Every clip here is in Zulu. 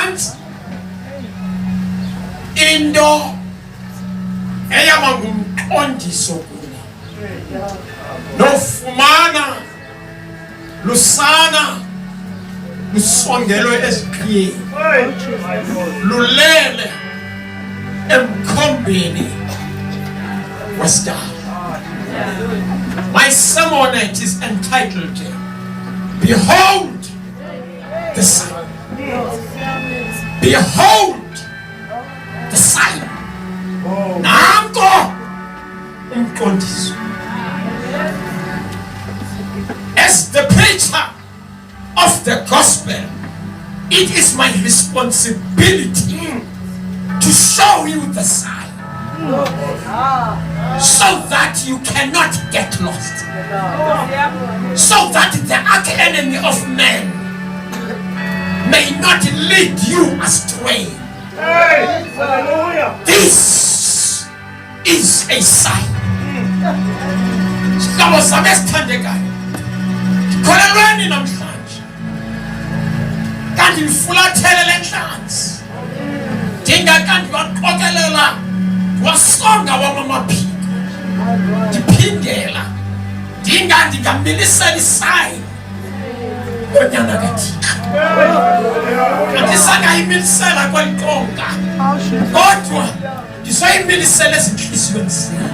Nansi into eyama ngumqondiso kuni nofumana lusana lusongelwe esiqhiyeni lulele emkhombeni wesitala. My sermon is entitled Behold the Sign. Behold the Sign. Nanko umqondiso. As the preacher of the gospel, it is my responsibility to show you the sign so that you cannot get lost, so that the arch enemy of man may not lead you astray. This is a sign. Kholelweni namhlanje kanti ngifulathele lenhlanzi dinga kanti waqokelela wasonga wamamaphiko ndiphindela dinga ndingamilisela isayi konyana kaThixo kanti sangayimilisela kweliqonga kodwa ndisoyimilisela ezinhliziyweni zenu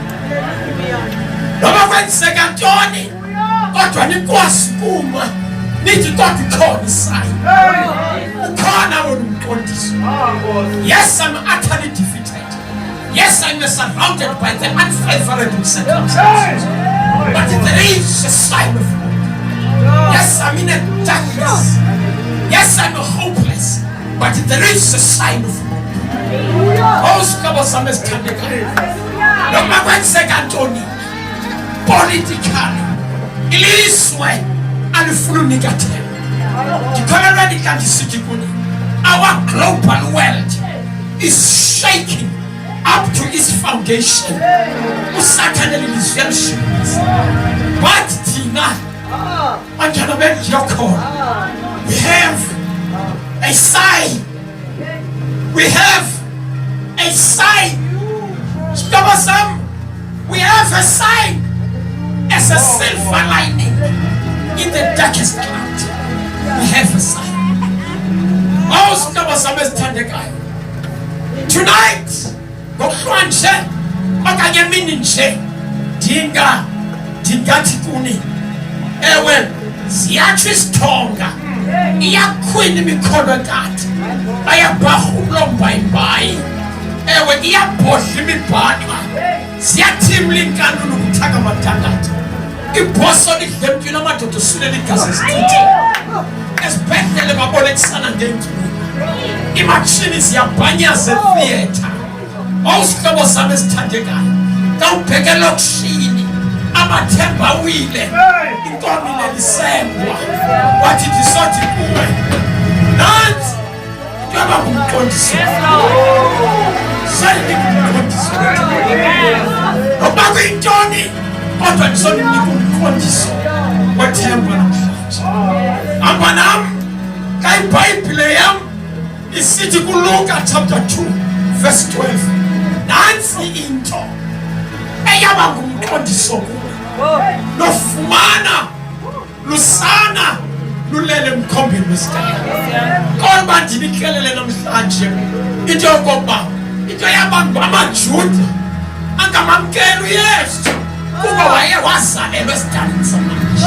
noma kwenzeka ntoni kodwa nikwazi kuma nithi kodwa ikhona isayi ukhona umqondiso. Yes, I'm utterly defeated. Yes, I'm surrounded by the unfavorable circumstances, but there is a sign of hope. Yes, I'm in a darkness. Yes, I'm hopeless, but there is a sign of hope. Oh, sikabasame sithandeka noma kwenzeka ntoni politically ilizwe alifuna unikathela ndikholelwa kanti sithi kuni our global world is shaking up to its foundation. Usathane lelizwe yalishisa but thina anjalo bengiyokhona we have a sign. We have a sign. We have a sign as a silver lining in the darkest cloud. We have a sign. Oh, tonight, ngokuhlanje okanye emini nje dingathi kuni ewe siyatsho isithonga iyakhwina imikhono kade ayabhaha umlombayimbayi ewe iyabhodla imibhaqa siyathimla inkantolo ukuthaka amadandatha ibhoso lidle empilo amadoda usulela igazi esichithi esibhedlele babolekisana ngentulo imashini ziyabhanyaza etheatre. Awusihlobo sami esithandekayo kawubheke elokishini amathemba awile inkomo inelisengwa wathi ndisothi kuwe nansi njengoba ngumqondiso sayinikumqondiso noba kuyintoni kodwa ndisonika umqondiso wethemba namhlanje. Hamba nami kayiBhayibhile yami isithi kuLuka chapter 2 verse 12 nansi into eyaba ngumqondiso kuwe lofumana lusana lulele emkhombeni wesitala. Kodwa ndinikelele namhlanje into yokuba into yabantu amaJuda angamamkela uYesu kuba waye wazalelwa esitalini samanje.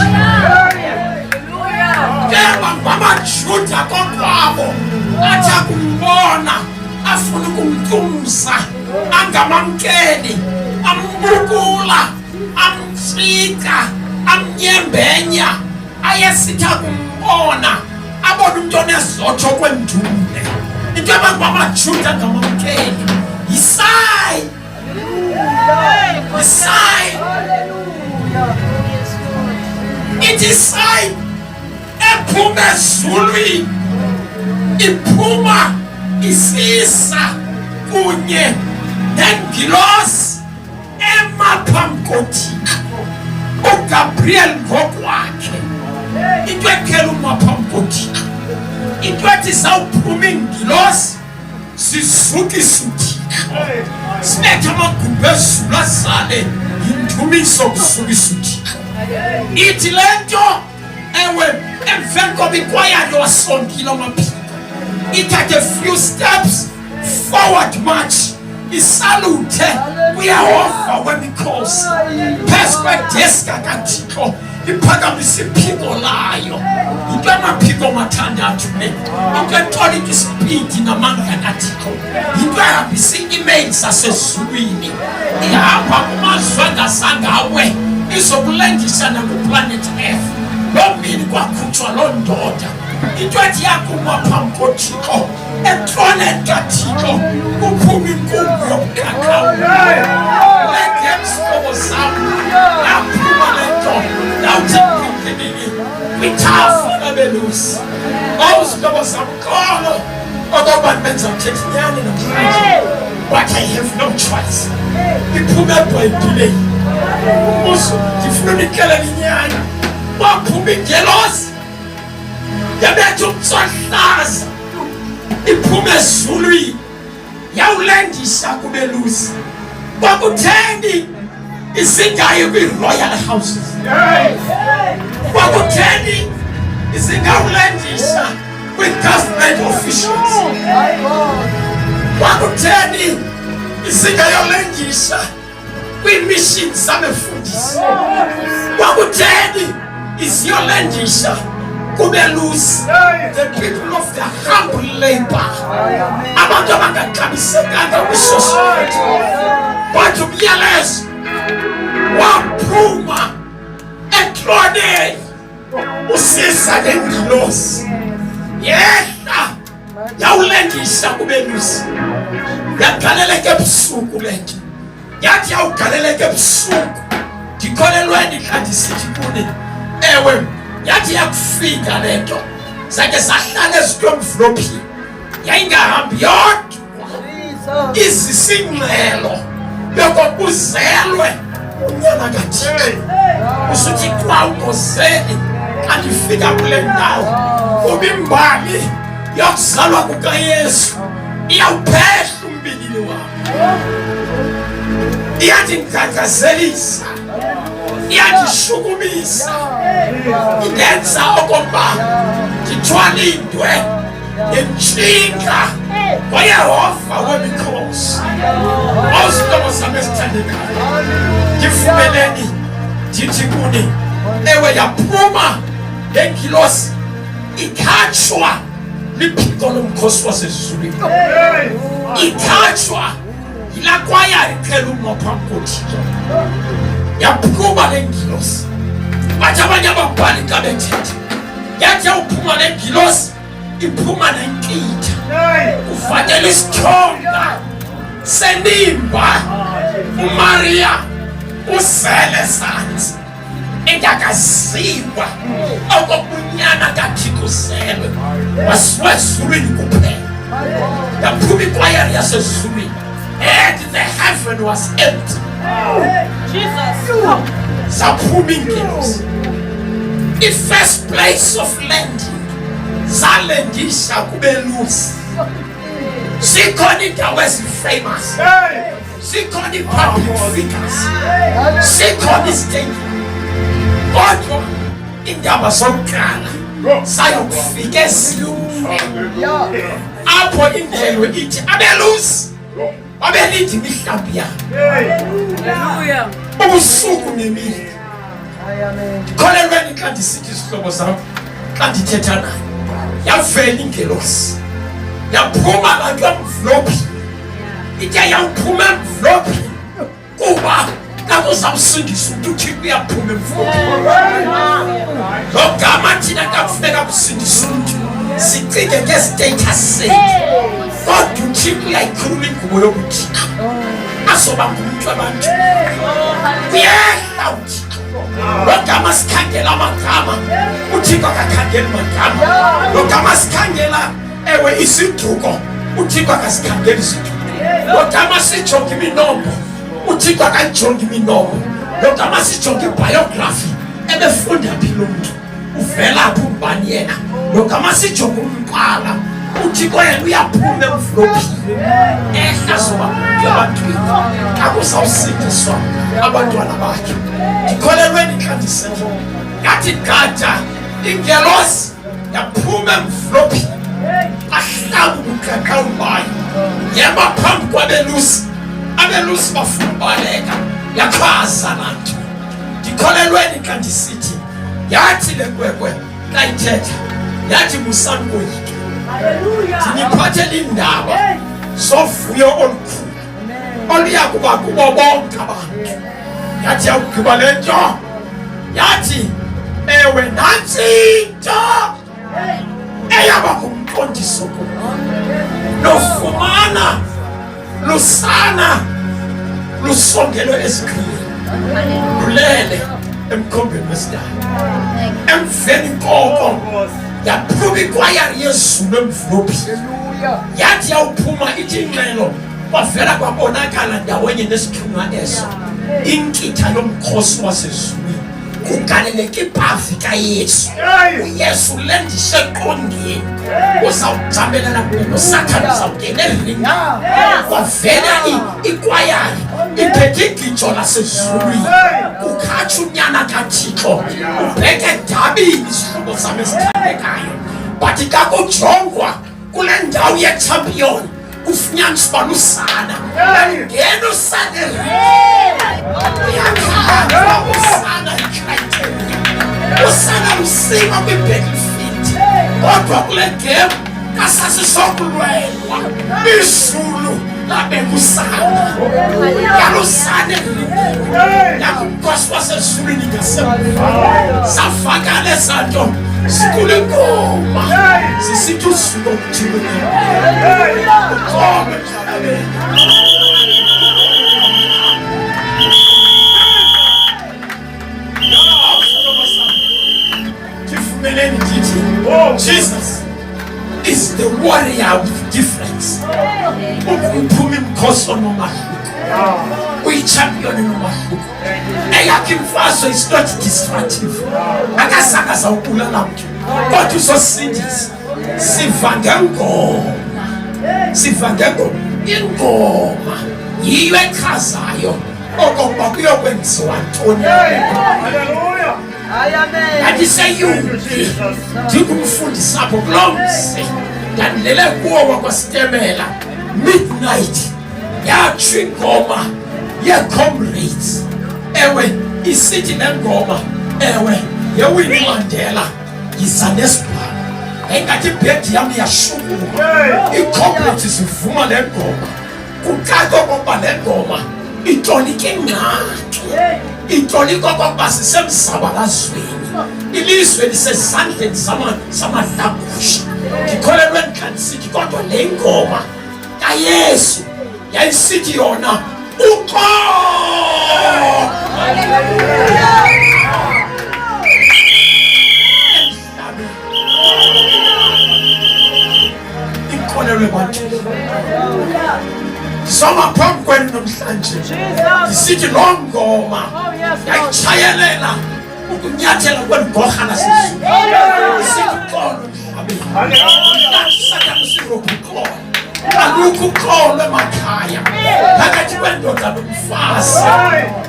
Yabantu amaJuda kokwabo athi akumbona afuna ukumtumsa angamamkeli ambukula amfika amnyembenya ayesithi akumbona abona umuntu onezotsho kwendule into abantu amaJuda angamamkeli yisayi ithi sayi ephuma ezulwini iphuma isisa kunye nengilosi emaphambi koThixo uGabriel ngokwakhe into ekhela umaphambi koThixo into ethi yathi sawuphuma ingilosi sisukisa uThixo sinetha amagumbi ezulu asale indumiso kusukisa uThixo ithi lento ewe emveni koba ikwayalo wasondile amaphiko ithathe a few steps forward march isalute kuyehova wemikhosi phezu kwedeska kaThixo iphakamisa iphiko layo into amaphiko mathandathu le into etolika isipidi namandla kaThixo into ehambisa i-email zasezulwini ihamba kumazwe angasangawe izokulendisa nakuplanet Earth lomini kwakhutshwa loo ndoda into ethi yakuma phambi koThixo entroneni kaThixo kuphuma inkumbi yomkakhawu legemsihlobo sam yaphuma le nto yawuthiphingelini kwithafa labelusi awuzihlobo sam khona okobantu benza mthetho inyani namhlanje but I have no choice iphume ebhayibhileni umuso ndifuna unikela inyani waphuma ingelosi yabetha umtsohlaza iphume ezulwini yawulendisa kubelusi kwakutheni izingayo kwi-royal houses kwakutheni izingawulendisa kwi-government officials kwakutheni izingayolendisa kwi-mission zamefundisi kwakutheni iziyolendisa kubelusi the people of the humble labor abantu abangaxabisekanga kwisociety but umyalezo waphuma entroneni usiza lengilosi yehla yawulendisa kubelusi yagaleleka ebusuku lento yathi yawugaleleka ebusuku ndikholelweni kanti sithi kuni ewe yathi yakufika lento zakhe zahlala ezitomvlophini yayingahambi yodwa izisingxelo bekokuzelwe unyana kaThixo usuthi kwa ungozeli kanti fika kule ndawo kuba imbali yokuzalwa kukaYesu iyawuphehla umbinini wami iyathi ngagazelisa iyandishukumisa indenza okokuba ndithwalindwe ngentshinga ngoYehova wemikhosi awuzihlobo zam ezithandekayo ndivumeleni ndithi kuni ewe yaphuma lengilosi ikhatshwa liphiko lomkhosi wasezulwini ikhatshwa yilakwaya iqhela uma phambi koThixo yaphuma lengilosi bathi abanye ababhali xa bethetha yathi yawuphuma lengilosi iphuma nenkitha uvakela isithonga senimba uMaria usele sansi engakaziwa okokunyana kaThixo uzelwe wasuka ezulwini kuphela yaphuma ikwayari yasezulwini and the heaven was empty. Jesus. Zaphuma ingelosi. In first place of landing zalendisha kubelusi. Sikhona indawo ezifamous. Sikhona i-public figures. Sikhona istage. Kodwa indaba zokuqala sayokufika ezilungwini apho indelo ithi abelusi babelithi imihlambi yabo. Haleluya. Ubusuku nemini. Kholelweni xa ndisithi isihlobo sam xa ndithetha naye yavela ingelosi yaphuma abantu emvlophi ithe yawuphuma emvlophi kuba kakuzawusindisa umntu uThixo uyaphuma emvlophi. Lo gama thina kakufuneka kusindisa umntu sicinge ngestatus sethu kodwa uThixo uyayikhuluma ingubo yokuthixo azoba ngumntu abantu yehla uThixo. Lo gama sikhangela amagama uThixo akakhangeli magama. Lo gama sikhangela ewe isiduko uThixo akasikhangeli isiduko. Lo gama sijonga iminombo uThixo akayijongi iminombo. Lo gama sijonga ibiography ebefunda phi lo mntu uvela phi ubani yena. Lo gama sijonga umqala uthixo yena uyaphuma emflophini ehlazoba yabantwini akuzawusindiswa abantwana bakhe. Ndikholelweni inhlanganisela yathi gada ingelosi yaphuma emflophini ahlaba ubukaqawubayo yema phambi kwabelusi. Abelusi bafuna ubaleka yakhaza lanto. Ndikholelweni xa ndisithi yathi le kwekwe kayithetha yathi musani koyike. Ndiniphathela indaba sovuyo olukhulu oluya kuba kubo bonke abantu. Yathi yakugqiba le nto yathi ewe nantsi into eyaba ngumqondiso kubo. Lofumana lusana lusongelwe eziqhini lulele emkhombeni wesidala. Emveni koko yaphuma ikwayari yezulu emvlophini yathi yawuphuma ithi ingxelo kwavela kwabonakala ndawenye nesithunywa eso inkitha yomkhosi wasezulwini kugaleleka ibhavi kaYesu. uYesu lendishe eqongeni uzawujamelela kunye noSathane uzawungena eringini. Kwavela ikwayari iphethe igitsho lasezulwini kukhatsha unyana kaThixo ubheke edabini isihlobo sami esithandekayo. But kakujongwa kule ndawo yechampion kufunyaniswa lusana ngena usana uyakhala usana ikriteria usana lusima kwi-battlefield. Kodwa kule game kasasisokulwelwa izulu labeka usana yalusana eringini yakumkhosi wasezulwini ngasemva safakala ezanto sikule ngoma sisithi usuku okuthile ukome emhlabeni. Ndivumeleni ndithi Jesus is the warrior with difference. Ukuphuma imkhosi nomahluko uyichampion nomahluko. Eyakhe imfazwe is not destructive. Akasanga zawubulala mntu kodwa uzosindisa. Siva ngengoma ingoma yiyo echazayo okokuba kuyokwenziwa ntoni. Haleluya. Andiseyuphi ndingumfundisi apho kuloo mzi ndandilele kuwo wakwaSitemela midnight yatsho ingoma yee-comrades. Ewe isithi nengoma ewe yeWinnie Mandela yiza nesibhalo engathi ibhedi yam yashukuma. Ii-comrades zivuma le ngoma kucaca okokuba le ngoma itolike ingxaki itoliko okokuba sisemzabalazweni ilizwe lisezandleni zamadlangusha. Ndikholelwe ndikhanisithi kodwa le ngoma kaYesu yayisithi yona uqo. Inkolelwe bantu soma phambi kwenu namhlanje ndisithi loo ngoma yayitshayelela ukunyathela kwengorha nasezulu. Isithi uxolo emhlabeni Sathane usirobha uxolo. Alukho uxolo emakhaya phakathi kwendoda nomfazi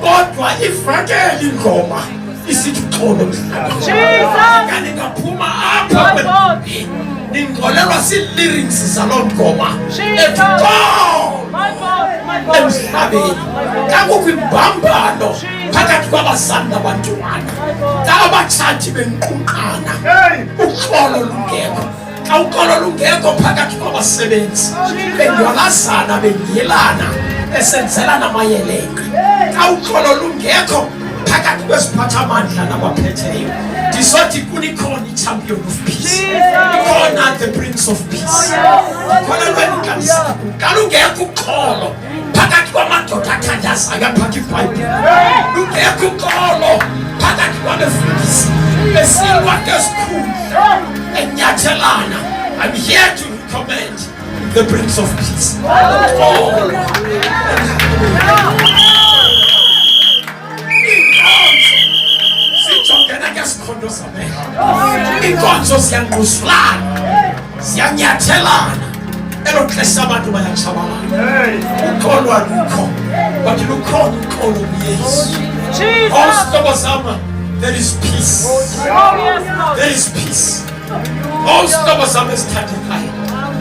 kodwa ivakele ingoma isithi uxolo emhlabeni. Ngani ngaphuma apha kwendini ningolelwa zii-lyrics zaloo ngoma ethi emhlabeni. Kakukho imbambano phakathi kwabazali nabantwana xa abatshati benqunqana uxolo lungekho. Xa uxolo lungekho phakathi kwabasebenzi benyolazana bengiyelana besenzelana amayeleqe. Xa uxolo lungekho phakathi kwesiphathamandla nabaphetheyo ndisothi kunikhona i-champion of peace. Ikhona the prince of peace. Ndikholelweni inkanisela kalungekho uxolo phakathi kwamadoda athandazayo aphatha iBhayibhile. Lungekho uxolo phakathi kwabefundisi besilwa ngesikhundla enyathelana. I'm here to recommend the prince of peace. Inkonzo ziyanqusulana Siyanyathelana. Elo xesha abantu bayatshabalala. Ukholo alukho. But lukhona ukholo kuYesu. Awusihlobo sama, there is peace. There is peace. Awusihlobo sama esithandekayo.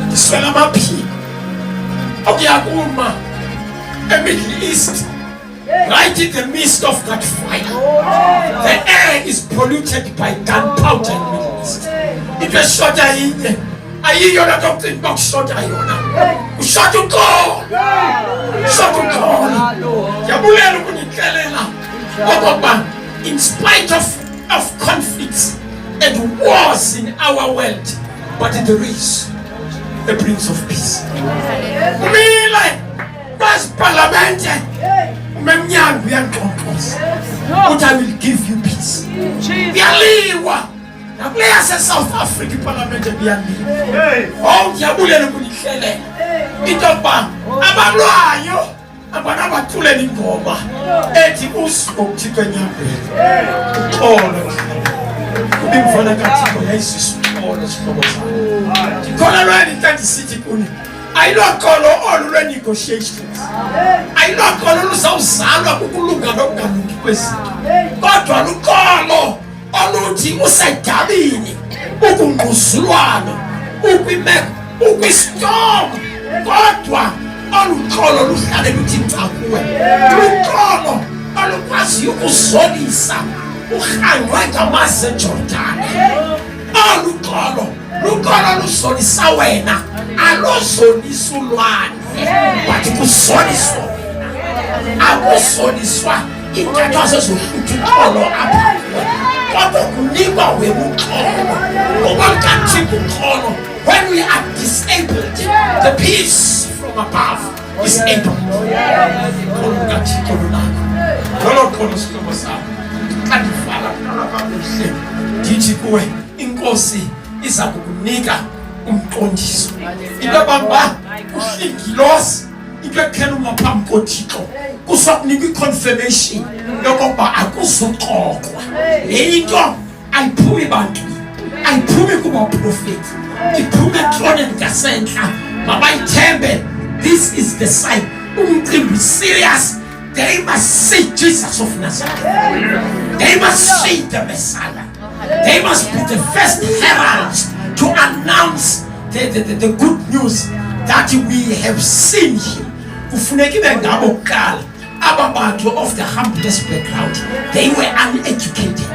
Ndiswela amaphiko. Okuya kuma eMiddle East. Right in the midst of that fire, the air is polluted by gunpowder in the Middle East. It was shot in. Ayiyo na doctrine box shot ayona. Shot to go. Shot to go. Yabulela kunikelela. Okoba, in spite of conflicts and wars in our world, but there is the Prince of Peace. Umile was parliament. But I will give you peace. Yaliwa. Na players in South Africa parliament biyaliwa. Oh, yabulele kunihlele. Itoba abalwayo abana bathule ingoma ethi uSithi kwenyambeni. Uxolo. Kubimfana kaThixo yayisisixolo sihlobo sami. Dikhola lweni kanti sithi kuni ayilokolo olule negotiations. Ayilokolo lusawuzalwa kukulunga nokungalungi kwezinto. Kodwa lukolo oluthi usedabini ukungquzulwana ukwimeko ukwistorm. Kodwa olukolo luhlale luthi nca kuwe. Lukolo olukwazi ukuzolisa uhanqwe ngamasi eJordani. Lukolo luzolisa wena. Alozolisa ulwandle but kuzoliswa wena. Akuzoliswa intatho zezohlutha uxolo apha kuwe. Kodwa kunikwa wena uxolo. Ngoba kaThixo uxolo, when we are disabled, the peace from above is able. Uxolo kaThixo lunakho. Lolo xolo sihlobo sami. Xa ndivala kakuhle ndithi kuwe inkosi iza kukunika umqondiso. Into bamba uhlingilosi into ekhela ngaphambi koThixo kusakunika iconfirmation yokuba akuzuxoxwa. Le into ayiphumi bantu, ayiphumi kuba prophet, iphume etroneni ngasentla. Mabayithembe, this is the sign. Umcimbi serious. They must see Jesus of Nazareth. They must see the Messiah. They must be the first heralds to announce the good news that we have seen him. Kufunekile ngabo kuqala ababantu of the humblest background. They were uneducated.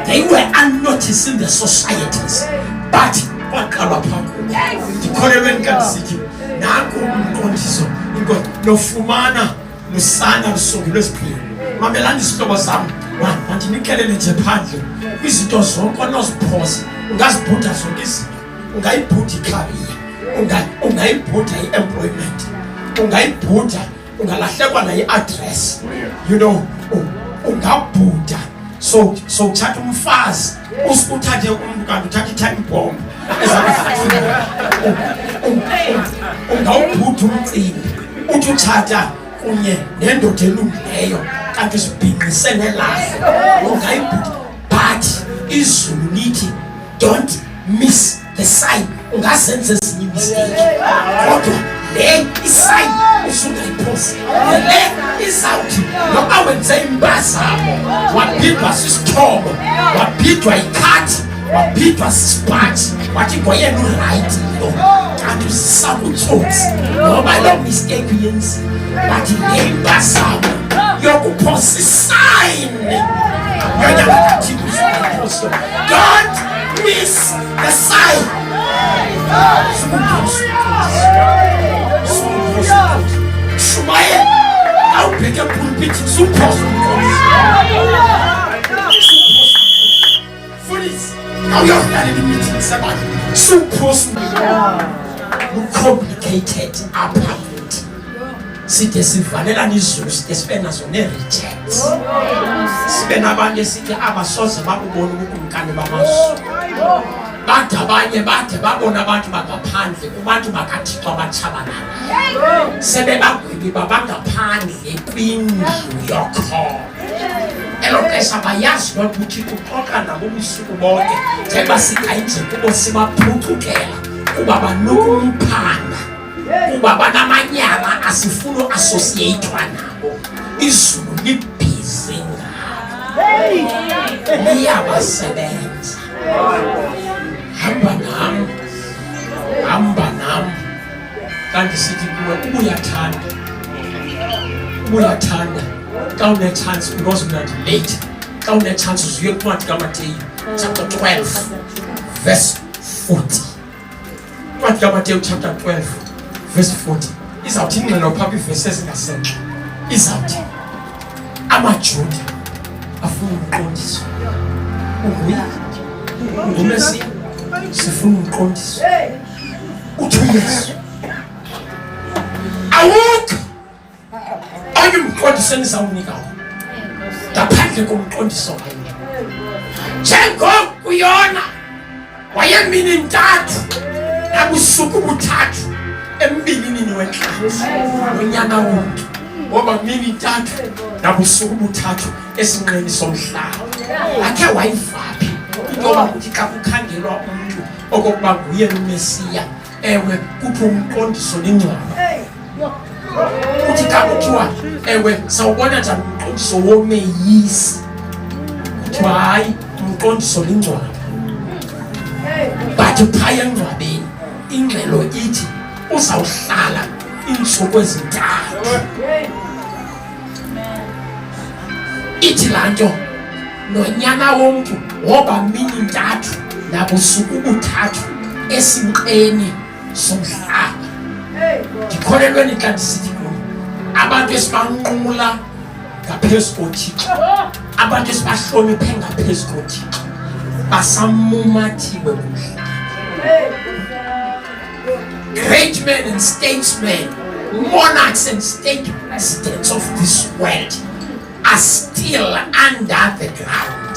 They were unnoticed in the societies. But kwaqala phakho. Ndikholelwe nkansithi nanku umqondiso inkosi nofumana lusana lusungulwe esiphini. Mamelani isihlobo sami. Mandinikelele nje phandle izinto zonke onoziphosa. Ungazibhuda zonke izinto. Ungayibhuda icareer. Ungayibhuda i-employment. Ungayibhuda. Ungalahlekwa na i-address. You know, ungabhuda. So uthatha umfazi. Usuthathe umuntu kanti uthatha i-time bomb. Ungawubhuda umcimbi. Uthi uthatha kunye nendoda elungileyo kanti sibhinqise nelahle. Ungayibhuda. But izulu lithi don't miss the sign. Ungazenza ezinye mistake. Kodwa le isign usungayiphosi. Le izawuthi noba wenze impazamo, wabhidwa sisithobo, wabhidwa ikhathi, wabhidwa sisipathi, wathi ngoyena uright lo kanti usisabutsotsi noba lo mistake uyenziwe. But le impazamo yokuphosa isign don't miss the sign. Shumaye, I'll pick a pulpit. Now you're running the meeting, somebody. Supposed to complicated apartment. Sithe sivalela nizulu sithe sibena zone rejects. Sibena abanye sithe abasoze babubona ubukumkani bamasu. Bathi abanye bathe babona abantu bangaphandle kubantu bakaThixo abatshabalala. Sebebagwebi babangaphandle kwindlu yokholo. Elo xesha bayazi ukuthi uxoxa nabo ubusuku bonke njengoba sikayinje kubo sibaphucukela kuba banokumphanda, kuba banamanyala asifuna associate nabo. Izulu libhizi ngabo, liyabasebenza. Hamba nam kanti sithi kuwe ubuyathanda xa une-chance, because mna ndilate. Xa une-chance uzuye kuncwadi kaMateyu chapter 12 verse 40. Incwadi kaMateyu chapter 12 verse 40 izawuthi ingxelo phaa kwiivesi ezingasemva, izawuthi amaJuda afuna umqondiso. Ungumesiya, sifuna umqondiso. Uthi uYesu awukho onye umqondiso endizawunika wona ngaphandle komqondiso wakhe. Njengoku uYona wayemini ntathu nabusuku buthathu embilinini wenhlanzi nonyana womntu, ngoba mini ntathu nabusuku buthathu esinqeni somhlaba. Akhe wayivaphi into yoba kuthi xa kukhangelwa umntu okokuba nguye uMesiya, ewe kuthiwa umqondiso nengcwaba. Kuthi xa kuthiwa ewe sawubona njani umqondiso womeyisi, kuthiwa hayi umqondiso nengcwaba. But phaya engcwabeni ingxelo ithi uzawuhlala iintsuku ezintathu. Ithi laa nto nonyana womntu woba mini ntathu nabusuku buthathu esinqeni somhlaba. Ndikholelweni xa ndisithi kuyo abantu esibanqumla ngaphezu koThixo, abantu esibahloniphe ngaphezu koThixo basamumathiwe kumhlaba. Great men and statesmen, monarchs and state presidents of this world are still under the ground.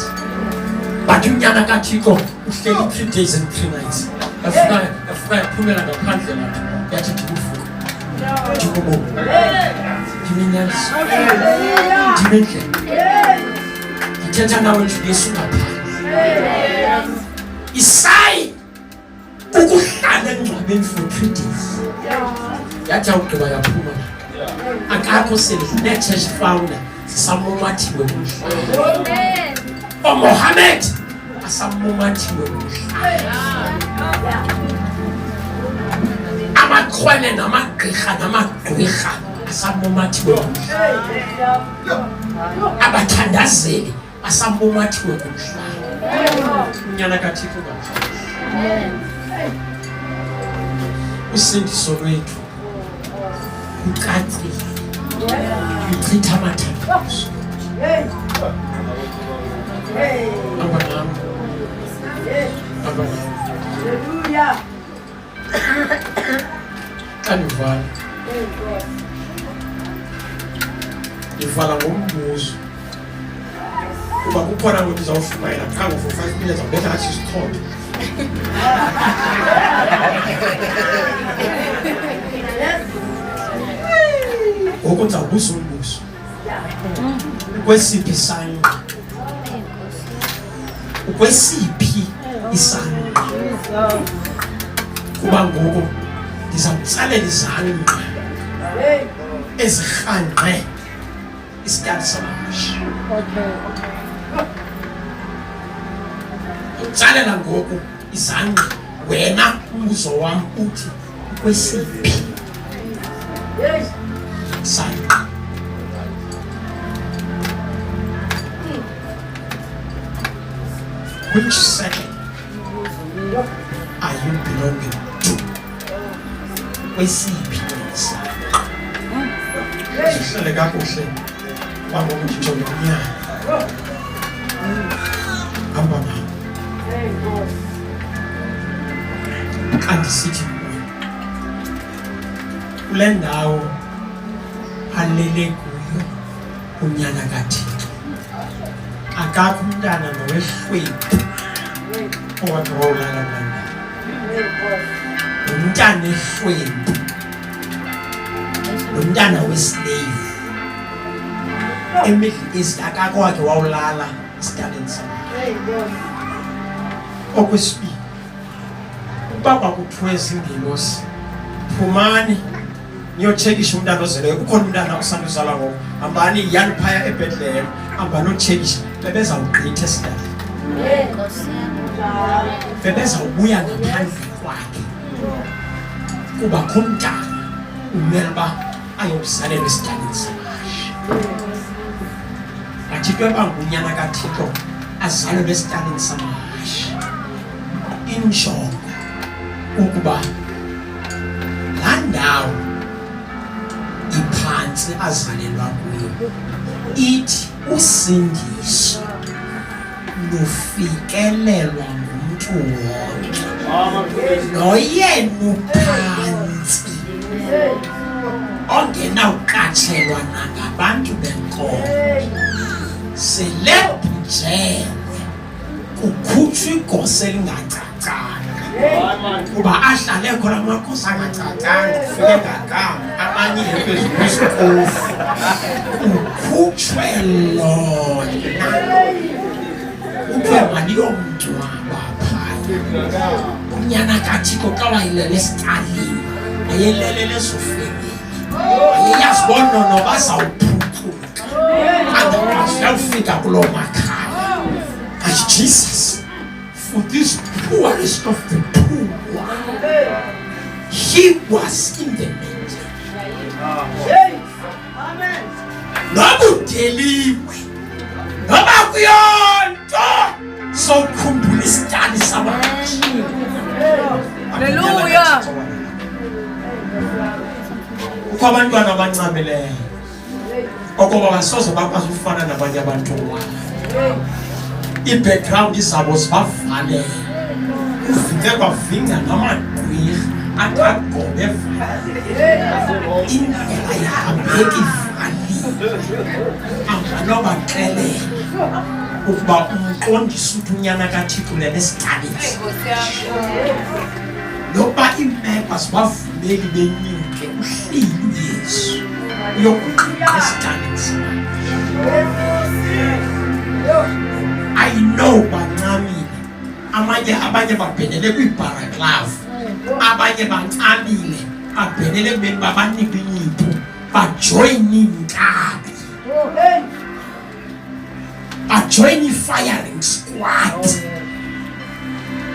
But unyana kaThixo uhleli 3 days and 3 nights. Afuna yaphumela ngaphandle lapho yathi ndikuvuka ndikubo ndiminyaniso ndimendlela ndithetha nawe nje Yesu ngaphandle. Isayi ukuhlala engcwabeni for 3 days. Yathi awugqiba yaphuma, akakho sele ne-church founder zisamumathiwe kumhlaba. OMohammed asamumathiwe kumhlaba. Amakhwele namagqirha namagqwirha asamumathiwe kumhlaba. Abathandazeli asamumathiwe kumhlaba. Unyana kaThixo ngaphandle. Usindiso lwethu ucacile, uchitha amathandazo. Hallelujah. Xa ndivala ngombuzo kuba kukhona ngoku ndizawufumayela phambi for 5 minutes awubetha athi isithombe. Ngoku ndizawubuza umbuzo, ukwesiphi isangqa? Ukwesiphi isangqa? Kuba ngoku ndizawutsalela izangqa ezirhangqe isikali samasha. Utsalela ngoku izangqa, wena umbuzo wam uthi ukwesiphi isangqa? Which second are you belonging to? Kwesiphi isangqa? Sihlele kakuhle kwangoku ndijonge umnyaka. Hamba nami. Xa ndisithi kuwe kule ndawo alele kuyo unyana kaThixo, akakho umntana nowehlwempu owathi wawulala kulaa ndawo. Umntana ehlwempu nomntana weslave eMiddle East akakho wakhe wawulala esitaleni sakhe. Okwesibini, Baba kuthiwe izingelosi phumani niyotshekisha umntana ozeleyo. Ukhona umntana usanda uzalwa ngoku, hambani yani phaya eBethlehem, hambani otshekisha. Bebezawugqitha esidaleni, bebezawubuya ngaphandle kwakhe kuba khomntana umele uba ayokuzalelwa esidaleni samashi. Kathixo ebangunyana kaThixo azalelwe esidaleni samashi. Injongo ukuba laa ndawo iphantsi azalelwa kuyo ithi usindiso lufikelelwa ngumntu wonke, noyena uphantsi ongenawukatshelwa nangabantu benkomo. Selebhujelwe kukhutshwa igosa elingacacanga kuba ahlale khona amakhosi angacacanga ufike ngagama amanye phezu kwesikofu. Ukhutshwe lona kuthiwe maliyomngcwaba phaya. Unyana kaThixo xa wayelele esitalini ayelelele esofeni, ayeyazi bonono bazawuphucuka andakwazi uyawufika kuloo makhaya. But Jesus, for this poorest of the poor, he was in the manger. Noba udeliwe, noba kuyonto sowukhumbula isidali samashi. Hallelujah. Kukho abantwana abancamileyo okoba basoze bakwazi ukufana nabanye abantwana. I-background zabo zibavalele, ufike kwavinga namadwirha akagobe evalile, indlela yahambeka ivalile. Anganobaxelela ukuba umqondisi uthi unyana kaThixo lele esitalini. Noba iimeko zibavuleli benyuke, uhleli uYesu uyokugqitha esitalini samashi. I know bancamile, abanye babhenele kwiibharaklavu, abanye bancamile babhenele ekubeni babanikwe inyipho, bajoyine iinkabi, bajoyine i-firing squad,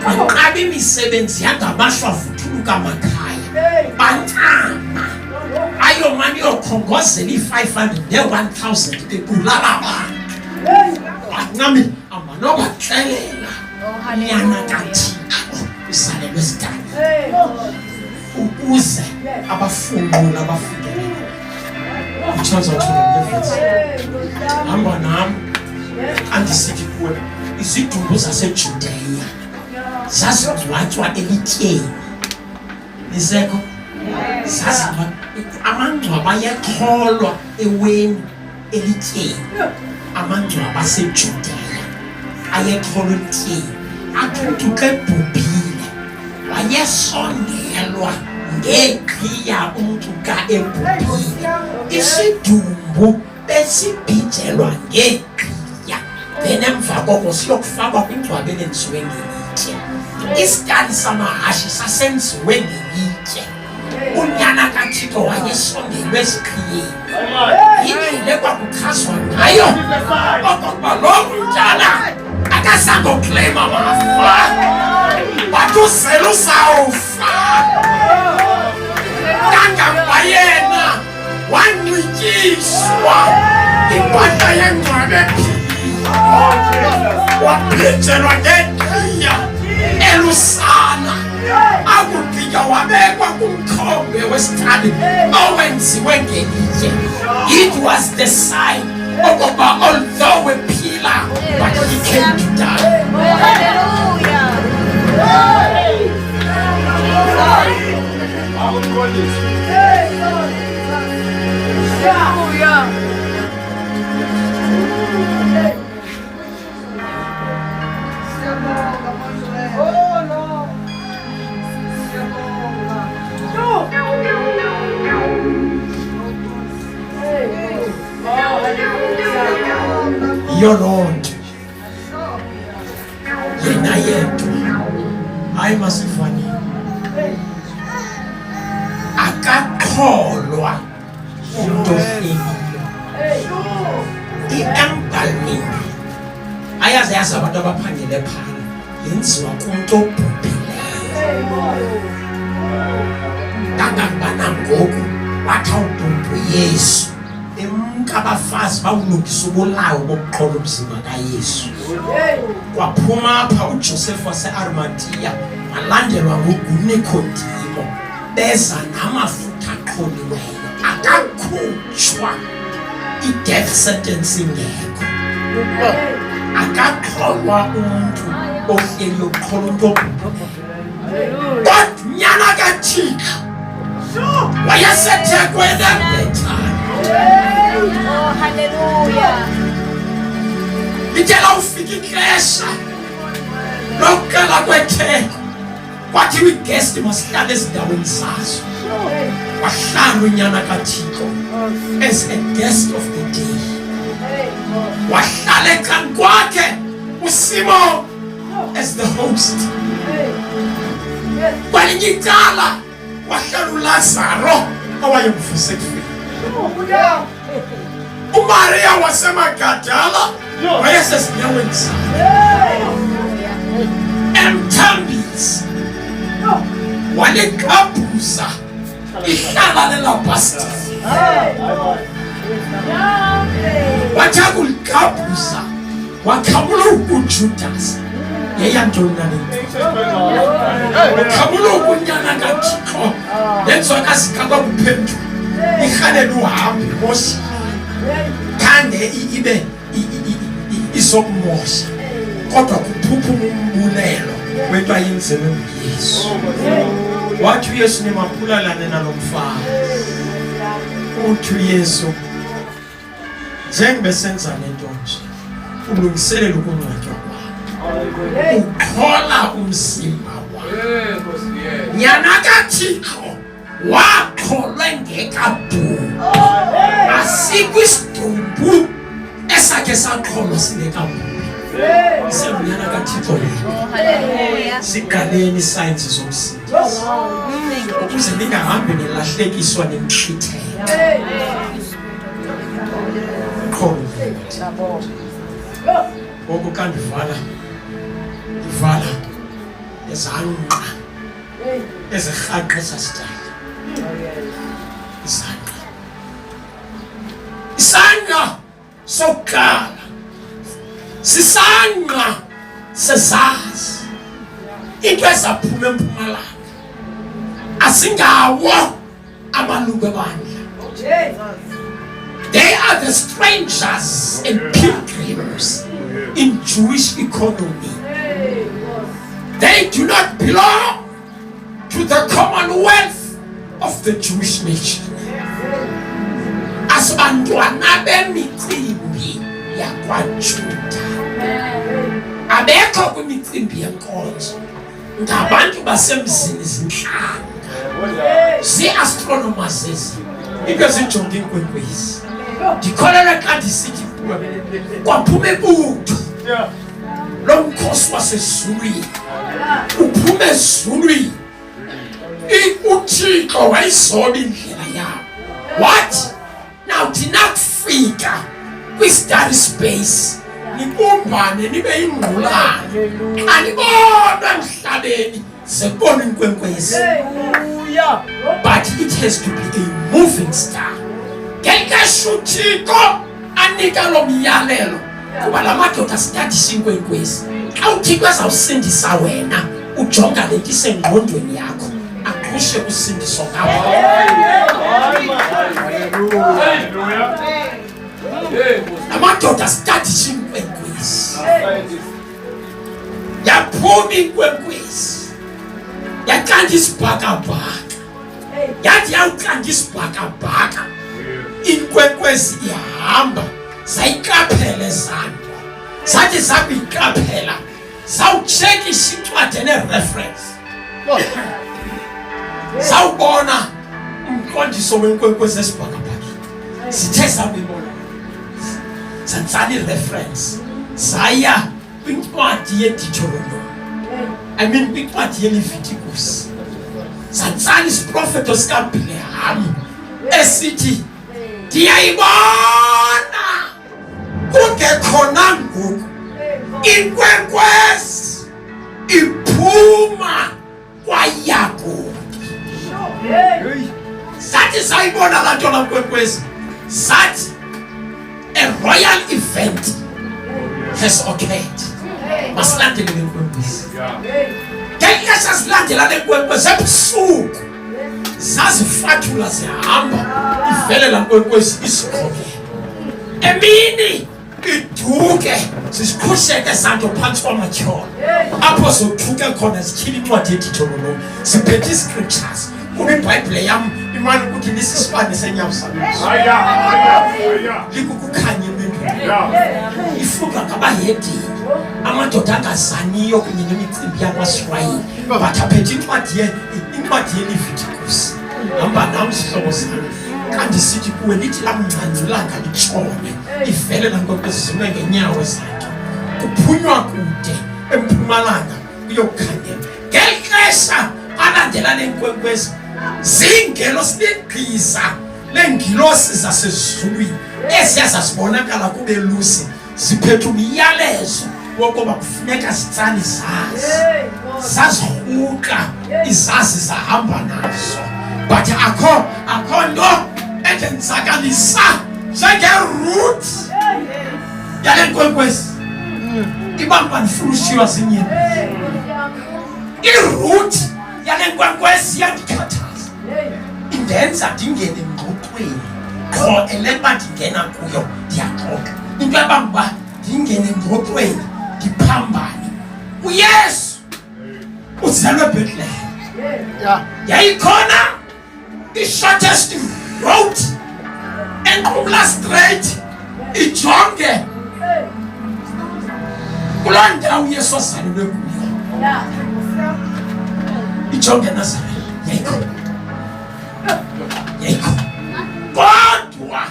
banqaba imisebenzi yangamashwavuthuluka amakhaya, bancama ayomane yokhongozela ii-500 ne-1000 bebulala abantu. Bancamile amanobaxelela unyana kaThixo uzalelwe esidaleni ukuze abafunqula abafikelele. Ichaza hamba nam andisithi kuwe izidumbu zaseJudeya zazingcwatywa elityeni. Nisekho zaziba amangcwaba ayekholwa eweni elityeni. Amangcwaba aseJudeya ayekholwa elityeni. Athi xa ebhubhile wayesongelwa ngeqhiya umntu ka ebhubhile. Isidumbu besibhijelwa ngeqhiya, then emva koko siyokufakwa kwingcwaba elenziwe ngelitye. Isidali samahashi sasenziwe ngelitye. Unyana kaThixo wayesongelwe esiqhiyeni. Yile kwakuchazwa ngayo okokuba lo mntana akazange ukleyima mafa, but uzele uzawufa. Kangangoba yena wanxityiswa impahla yengcwaba ephilile, wabhijelwa ngeqhiya elusana, akugqitywa wabekwa kumkhombe wesitali owenziwe ngelitye. It was the sign okokuba although wephila but he came to die. Hallelujah. Your Lord, yena yedwa hayi masifani akholwa umuntu ohleliyo i-embalming ayaze yazi abantu abaphangele phana yenziwa kumuntu obhubhileyo kangangubana ngoku wathi awubhubhu Yesu emka abafazi bawulungisa ubulawo bokuqhola umzimba kaYesu kwaphuma apha uJoseph wase-Arimathea walandelwa nguNikodimo beza namafutha aqholiweyo akakhutshwa i-death sentence ingekho akaqholwa umuntu ohleli uqhola umuntu obhubhu kodwa nyana kaThixo wayesethe embethani. Oh, hallelujah. Litela ufika ixesha lokuqala kwetheko kwathi igest masihlale ezindaweni zazo wahlala unyana kaThixo as a guest of the day wahlala ekhaya kwakhe uSimon as the host kwelinye icala wahlala uLazaro owayemvuse ekufeni uMaria wasemagadala wayesezinyaweni zakhe emthambisi walikabhuza ihlala lelabhastisi wathi akulikabhuza wakhamula uJudasi yeyantona wakhamula ukunyana kaThixo lenzwakazi kakuphendula ihalela uhambe moshi kande ibe izokumosha kodwa kuphuphuma umbulelo wento ayenzelwe nguYesu wathi uYesu nimapulalane nalomfana uthi uYesu njengoba senza lento nje ulungiselela ukungcwatywa kwakho ukhola umzimba wakho nyana kaThixo wakholwa ngekabhulu asikho isidumbu esakhe saqholwa singekabhulu sebunyana kaThixo siqaleni science zomsindisi ukuze ningahambi nelahlekiswa nemchitheko ngoku xa ndivala ezanqa ezirhaqa esasidala isanga sokuqala sisanga sezazi into ezaphuma empumalanga asingawo amalungu ebandla. They are the strangers and pilgrims in Jewish economy. They do not belong to the commonwealth of the Jewish nation. As bantwana bemicimbi yakwaJuda abekho kwimicimbi yenkonzo ngabantu basemzini zinhlanga zi-astronomers ezi into ezijonge inkwenkwezi ndikholelwa xa ndisithi kwaphuma ebutho lo mkhosi wasezulwini uphume ezulwini uThixo wayizoba indlela yabo wathi nawuthi nakufika kwi-starry space nibumbane nibe yingqulane xa nibona emhlabeni sekubona inkwenkwezi but it has to be a moving star. Ngexesha uThixo anika lo myalelo kuba la madoda sithathisa inkwenkwezi xa uThixo ezawusindisa wena ujonga le nto isengqondweni yakho aqhushe usindiso ngakho. Amadoda sithathisa inkwenkwezi yaphuma inkwenkwezi yaqanda isibhakabhaka yathi yawuqanda isibhakabhaka inkwenkwezi ihamba zayiqaphela ezandla zathi zakuyiqaphela zawutshekisha incwadi ene-reference zawubona umqondiso wenkwenkwezi esibhakabhaka zithe zabuyibona zatsala i-reference zaya kwincwadi yeDeuteronomy kwincwadi yeLeviticus zatsala isiprofeto sikaBhilihamu esithi ndiyayibona kungekhona ngoku inkwenkwezi iphuma kwaYakobi. Sathi sayibona laa nto laa nkwenkwezi, sathi a royal event has occurred. Masilandele le nkwenkwezi. Ngexesha silandela le nkwenkwezi ebusuku zazifathula zihamba ivele laa nkwenkwezi isikhokele. Emini iduke zisiqhusheke zanto phantsi kwamatyholo apho zothuke khona zityhile incwadi yeDuteronomy ziphethe ii-scriptures. Kuba iBhayibhile yam imane ukuthi lisisibane senyawo sami likukukhanya emendweni, ifunga ngabahedini, amadoda angazaniyo kunye nemicimbi yakwaSwahili, but aphethe incwadi yeLevitikus. Hamba nam sihlobo sami, kanti sithi kuwe lithi lamngcanzulanga litshone ivele laa nkwenkwezi zime ngenyawo zakhe, kuphunywa kude empumalanga kuyokukhangela. Ngeli xesha alandela le nkwenkwezi zingelo siligqiza leengilosi zasezulwini eziya zazibonakala kubelusi ziphethe umyalezo wokuba kufuneka zitsale izazi. Zazirhuqa izazi zahamba nazo, but akho nto endenzakalisa njengeroot yale nkwenkwezi. Ibamba ndifuna ushiywa zinyeni. Iroot yale nkwenkwezi iyandikhathaza, indenza ndingene engxoxweni qho eleba ndingena kuyo ndiyaxoxa. Into ebamba ndingene engxoxweni ndiphambane. uYesu uzelwe eBethlehem. Yayikhona i-shortest road enqumla straight ijonge kuloo ndawo uYesu azalelwe kuyo, ijonge eNazarete. Yayikhona kodwa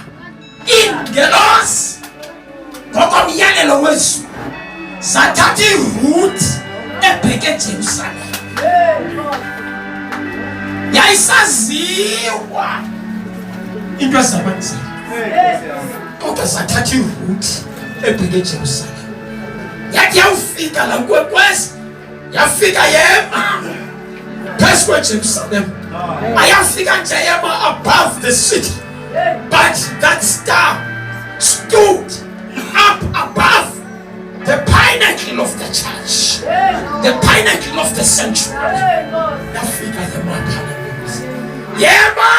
iingelosi ngokomyalelo wezulu zathatha iroute ebheke eJerusalem. Yayisaziwa into ezakwenzeka, kodwa zathatha iroute ebheke eJerusalem. Yathi yawufika laa nkwenkwezi, yafika yema phezu kweJerusalem. Ayafika nje yema above the city, but that star stood up above the pinnacle of the church, the pinnacle of the sanctuary. Yafika yema phakathi. Yema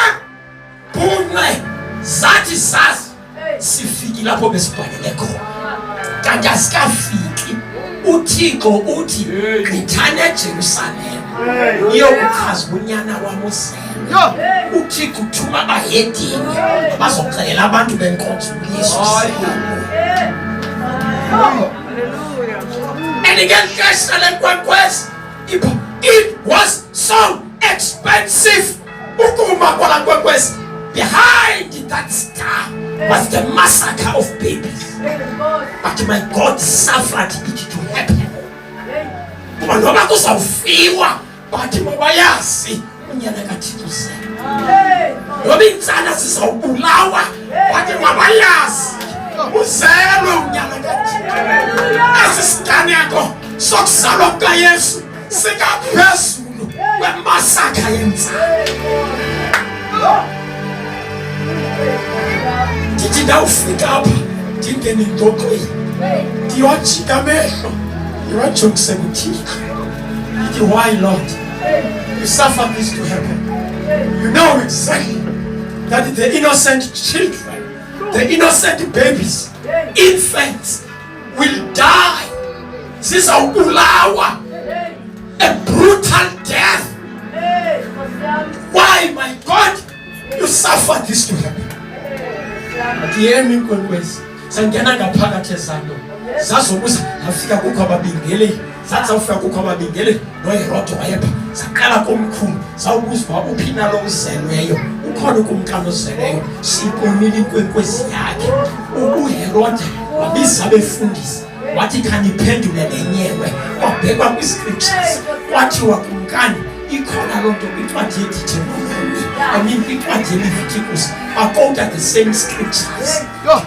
bunye zathi zazi sifiki lapho besibhalele khona, kanti asikafiki. uThixo uthi ngithane eJerusalem iyokuchaza unyana wami uzelwe. uThixo uthuma abahedini bazoxelela abantu benkonzo uYesu. And again, it was so expensive. Behind that star was the massacre of babies. But my God suffered it to happen. Noma kuzawufiwa but mabayasi unyana kaThixo uzelwe. Noma insana zizawubulawa but mabayasi uzelwe unyana kaThixo. Esisiganeko sokuzalwa kukaYesu sikaphezulu kwemasakha yenzalo. Ndithi ndawufika apha ndingene engxoxweni ndiyojika amehlo ndiwajongise kuThixo. Ndithi, why Lord you suffer this to happen? You know exactly that the innocent children, the innocent babies, infants will die. Zizawubulawa a brutal death. Why, my God, you suffer this to happen? But yemi nkwenkwezi sangena ngaphakathi ezando zazobuza afika kukho ababingeli, zathi ufika kukho ababingeli noHerode wayepha, saqala komkhulu sawubuza uba uphi nalo uzelweyo, ukhona ukumkani ozeleyo. Sibonile inkwenkwezi yakhe. uHerode wabiza abefundisi wathi khaniphendule lenyewe, kwabhekwa kwi-scriptures kwathiwa kumkani ikhona loo nto kwincwadi yeDuteronomy I mean, incwadi Leviticus baqonda the same scriptures.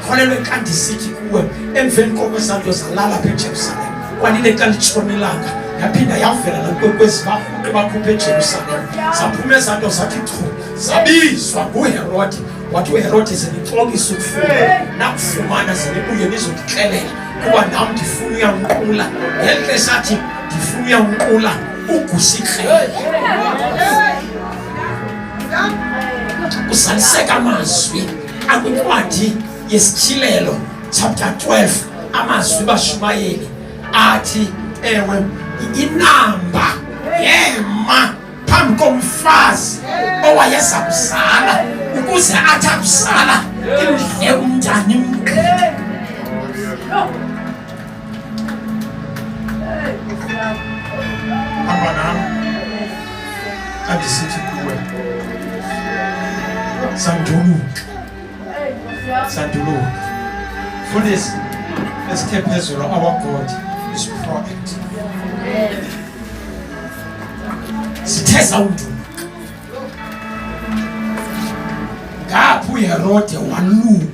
Kholelwe xa ndisithi kuwe emveni koko Santo zalala apha eJerusalem kwanile xa litshonelanga yaphinda yavela nakwekwezi bakhuphe eJerusalem saphume Santo zathi chu zabizwa nguHerode wathi uHerode zenixokisa ukufuna nakufumana zenibuye nizondixelela kuba nam ndifuna uyamqula ngeli xesha athi ndifuna uyamqula uGusikrele usaliseka amazwi akwincwadi yesithilelo chapter 12 amazwi baShumayeli athi ewe inamba yema phambi komfazi owayeza kuzala ukuze athi akuzala imdle umntana imqile abanam andisithi kuwe Sanduluka. For this, let's keep Israel. Our God is proactive. Siteza unduka. Ngapho uHerode walunga.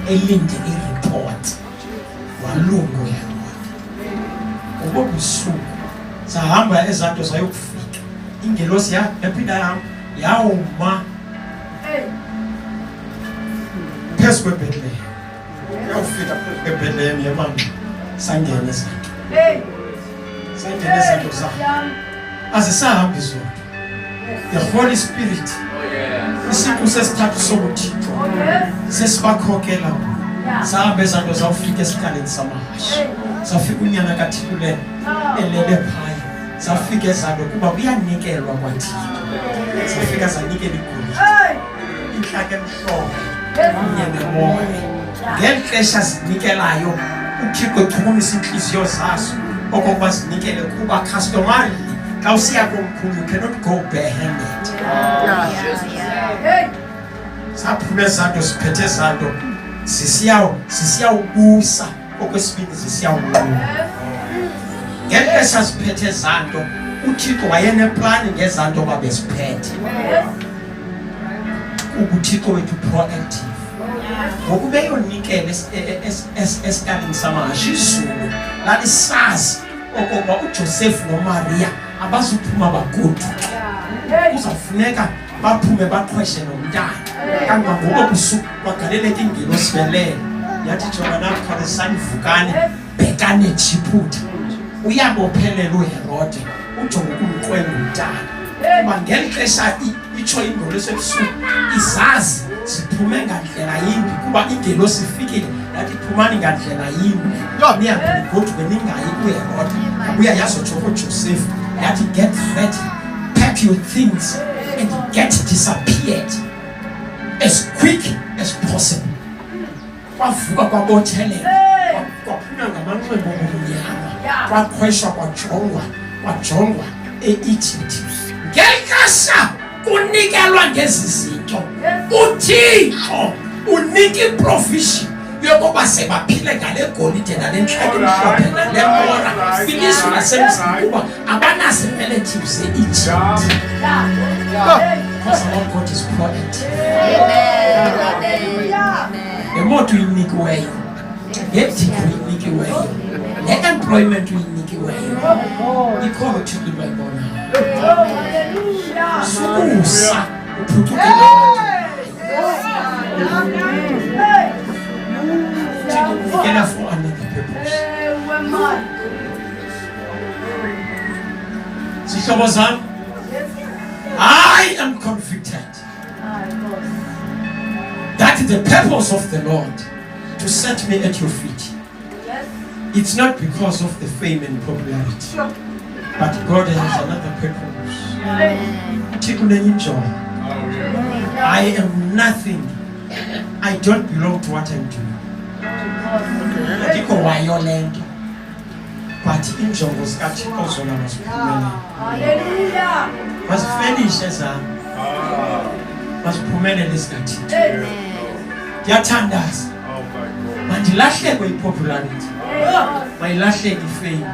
Elinde ireport. Walunga uHerode. Ngobusuku sahamba ezanto sayokufika. Ingelosi yaphinda yawuma phezu kweBethlehem yawufika eBethlehem yamama sangena izanto zakhe azisahambi zona the Holy Spirit isiqu sesithathu sokuthixo sesibakhokela sahambe ezanto zawufika esikaleni samahashi safika unyana kaThixo elele phaya safika ezanto kuba kuyanikelwa kwaThixo safika zanikela igolide inhlaka emhlophe kunye nemoya ngeli xesha zinikelayo uThixo echumisa inhliziyo zazo okokuba zinikele kuba customarily xa usiya komkhulu you cannot go barehanded saphuma ezanto siphethe ezanto sisiyawubusa okwesibini zisiyawulunga ngeli xesha siphethe ezanto uThixo wayeneplani ngezanto babeziphethe uThixo wethu proactive ngokube yonikele esikaleni samahashi izulu lalisazi okokuba uJoseph noMaria abazuphuma bagoduke kuzafuneka baphume baqhweshe nomntana kanti ngoba busuku bagaleleka ingelosi belele yathi jonga nakhalisani vukane bhekane eJiphuta uyabophelela uHerode ujonga ukumqwenga umntana kuba ngeli xesha itsho ingelosi ebusuku izazi siphume ngandlela yimbi kuba ingelosi ifikile yathi phumani ngandlela yimbi niyagoduke ningayi kuHerode abuya yazotsho kuJoseph yathi get ready, pack your things and get disappeared as quick as possible. Kwavuka kwabothelela kwaphuma ngamanxeba omnyama kwakhweshwa kwajongwa eEgypt ngexesha kunikelwa ngezi zinto uThixo unika iprovision yokuba sebaphile ngale golide nale nhlaka emhlophe nale mora ilizwe lasemzini kuba abanazo relatives eEgypt. Because our God is proactive. Emoto uyinikiweyo, ngedigri uyinikiweyo, ne-employment uyinikiweyo, ikhono uThixo bayibona. Sukusa uphucuke together for another purpose. Sihlobo zami, I am convicted that the purpose of the Lord to set me at your feet, it's not because of the fame and popularity, but God has another purpose. I am nothing. I don't belong to what I'm doing. But injongo zikaThixo zona masiphumelele. Masifinish masiphumelele zikaThixo. Ndiyathandaza. Mandilahlekwe ipopularity. Mayilahleke ifame.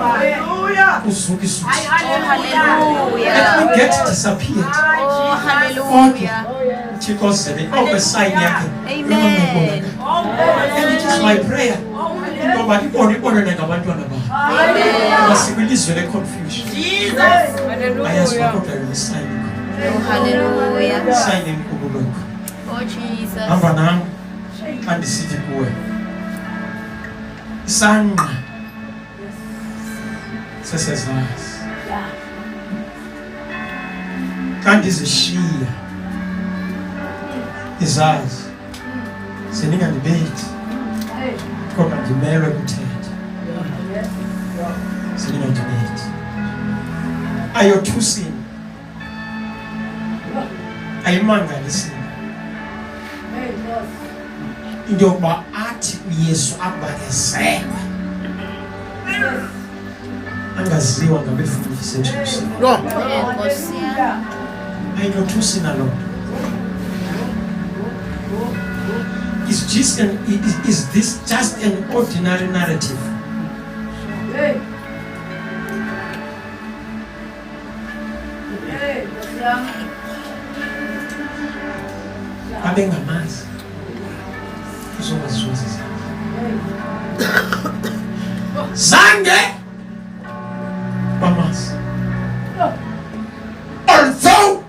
Hallelujah. Uzuke isuthi. Hallelujah. get disappeared. Oh, hallelujah. Because the sign yake. Amen. And it is my prayer. Nobody want to abantwana ba. Basibilizwe le confusion. Jesus. Ayaswa kodwa le sign. Oh, hallelujah. Sign enkulu. Oh, Jesus. Hamba nami andisithi kuwe. Isandla sesezazi. Kanti zishiya izazi seningandibeti kodwa ndimelwe kuthetha seningandibeti ayothusini ayimangalisini into yokuba athi uYesu abakezele angaziwa ngabefundisi eJerusalem. Ayinothusini lo. Is this just an ordinary narrative? Abengamazi. Uzokwazi zange bamazi. Although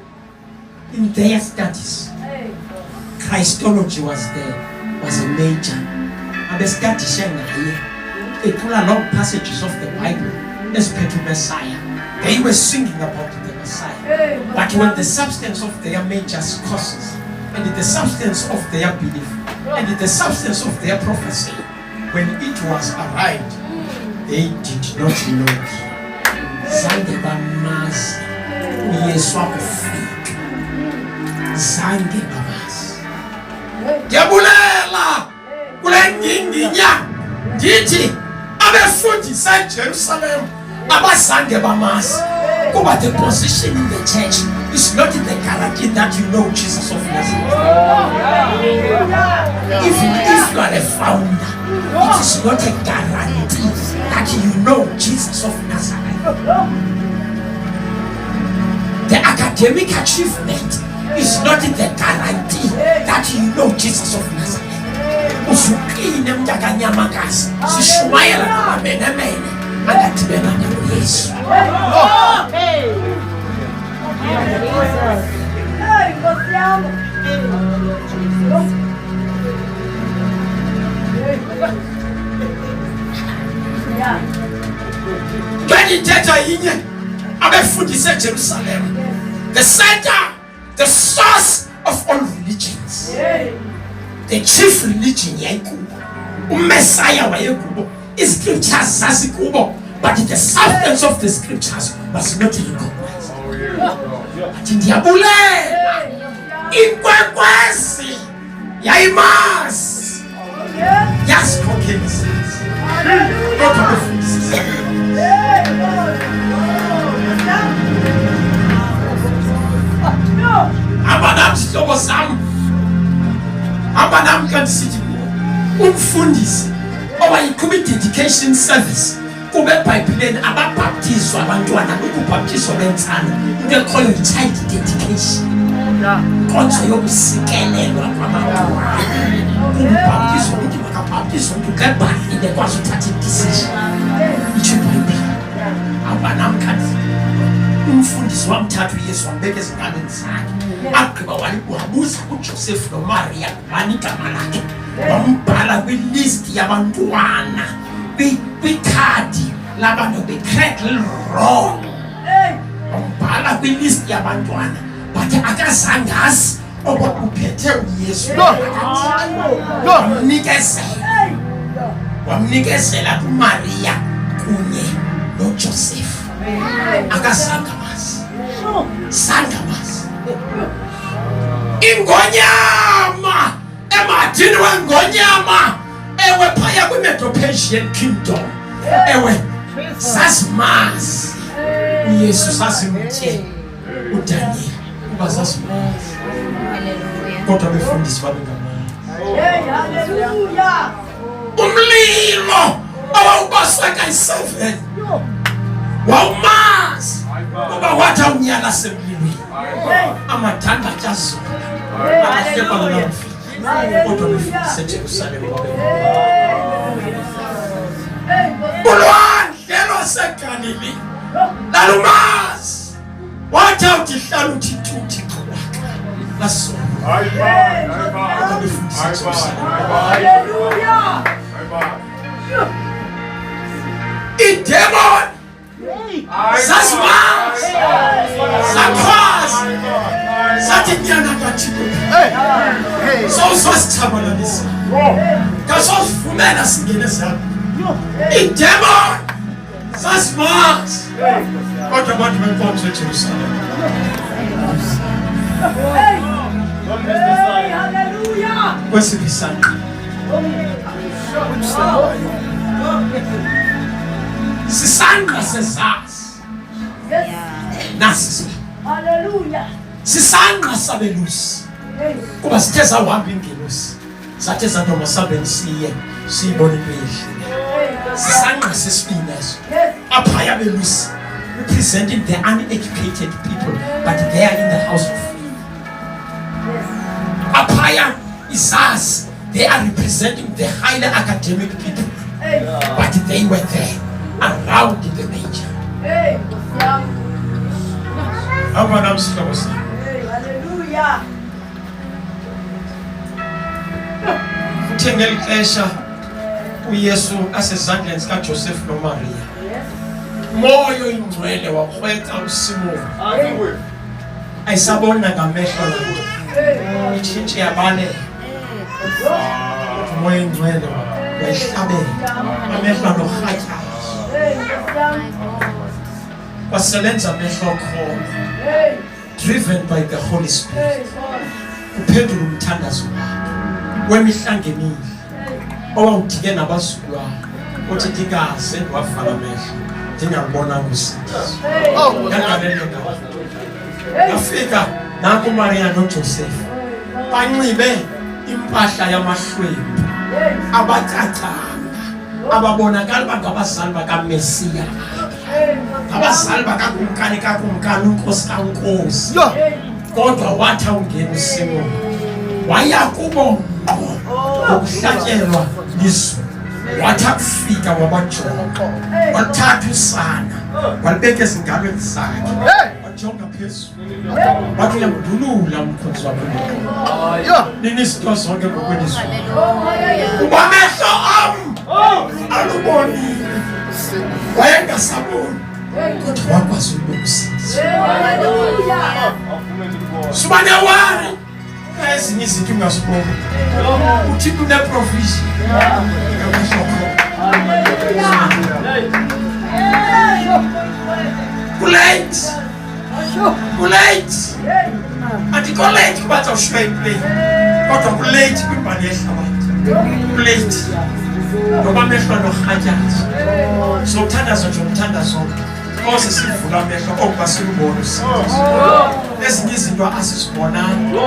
in their studies Christology was a major. Abesgadisha ngaye ethula long passages of the Bible especially Messiah. They were singing about the Messiah. But when the substance of their major courses and the substance of their belief and the substance of their prophecy, when it was arrived, they did not know. Zange bamazi uYesu akufika. Zange bamazi. Ngiyabulela kule nginginya ndithi abefundisi eJerusalem abazange bamazi kuba the position in the church is not in the guarantee that you know Jesus of Nazareth. If you are a founder, it is not a guarantee that you know Jesus of Nazareth. The academic achievement is not the guarantee that you know Jesus of Nazareth. Usukine mtakanyamakazi sishumayela nabamenemene angatibelana uYesu. Kanithetha yinye abefundisi eJerusalem, the center, the source of all religions. The chief religion yayikubo, uMessiah wayekubo, iscriptures zazikubo, but the substance of the scriptures was not recognized. Ati ndiyabulela inkwekwezi yayimazi yasikhokhela kodwa befundisi abanam sihlobo sami abanam kanti sithi umfundisi owayiqhuba dedication service kube eBhayibhelini ababhaptizwa abantwana ukubhaptizwa bensana into ekhoyo child dedication konzo yokusikelelwa kwabantwana ukubhaptizwa ukuthi makabhaptizwe umuntu kebhayibhile kwazi uthatha idecision ithi iBhayibhile abanam kanti umfundisi wamthatha uYesu wambeka ezingalweni zakhe agqiba wabuza kuJoseph noMaria bani igama lakhe wambhala kwilist yabantwana kwikhadi labantu becrackle wrong wambhala kwilist yabantwana but akazangazi okuphethe uYesu wamnikezela kuMaria kunye noJoseph akazangazi sangamazi ingonyama emadini wengonyama ewe phaya kwi-Medo-Persian kingdom ewe sasimazi uYesu sasimtye uDaniel kuba sasimazi kodwa befundisi babengamazi. Hallelujah. Umlilo owawubaseka i7 wawumazi Kuba wathi awunyala semlilweni. Amathanda atyazo. Alahlekwa lomfi. Kodwa befikise eJerusalem kwabe. Ulwandle lwaseGalili lalumazi. Wathi awuthi hlala uthi thuthi qhubaka. Laso. Hallelujah. Idemon sasimazi sakwazi sathi nyana kaThixo sosithabalalisa kasosivumela singene zabo idemon sasimazi kodwa abantu benkonzo eJerusalem Hallelujah. kwesiphi isandla sisandla sezazi nasi Hallelujah. sisandla sabelusi kuba sithe sawuhamba ingelosi sathe zanoma sabeni siye siyibona into ehle sisandla sesibini eso aphaya belusi representing the uneducated people but they are in the house of faith. Aphaya izazi, they are representing the highly academic people but they were there around in the nature. Hallelujah. Uthengeli xesha uYesu asezandleni zikaJoseph noMaria. Moyo ingcwele wakhwetha uSimoni. Ayisabona ngamehlo lakhe. Itshintshi yabale. Moyo ingcwele wayihlabela. Amehlo anorhatya. Wasebenza amehlo khona. Driven by the Holy Spirit. Kuphendula umthandazo wemihla ngemihla. Owawudike nabazukulwana. Uthi ndikaze wavala amehlo. Ndingabona nguSithi. Yafika nanku Maria noJoseph. Banxibe impahla yamahlwempu. Abacacanga. Ababonakala bangabazali bakaMesiya. Abazali bakakumkani kakumkani uNkosi kaNkosi. Kodwa wathi awungena uSimoni. Waya kubo ngqo ngokuhlatyelwa lizwi. Wathi akufika wabajonga. Wathatha usana. Walibeka ezingalweni zakhe. Wajonga phezulu. Wathi uyamdulula umkhonzi wakhe. Nini izinto zonke ngokwelizwi. Kuba amehlo am alubonile. Wayengasaboni. Kodwa wakwazi ukubonisa. Subane wari. Ezinye izinto ungaziboni. Uthixo une-provision. Kulate. Andikho late kuba uzawushiywa iplane. Kodwa kulate kwimbali yehlabathi. Kulate. Ngoba amehlo anorhatyazo. Sokuthandaza nje umthandazo. Ose sivula amehlo okuba silubone usizo. Ezinye izinto asizibonanga.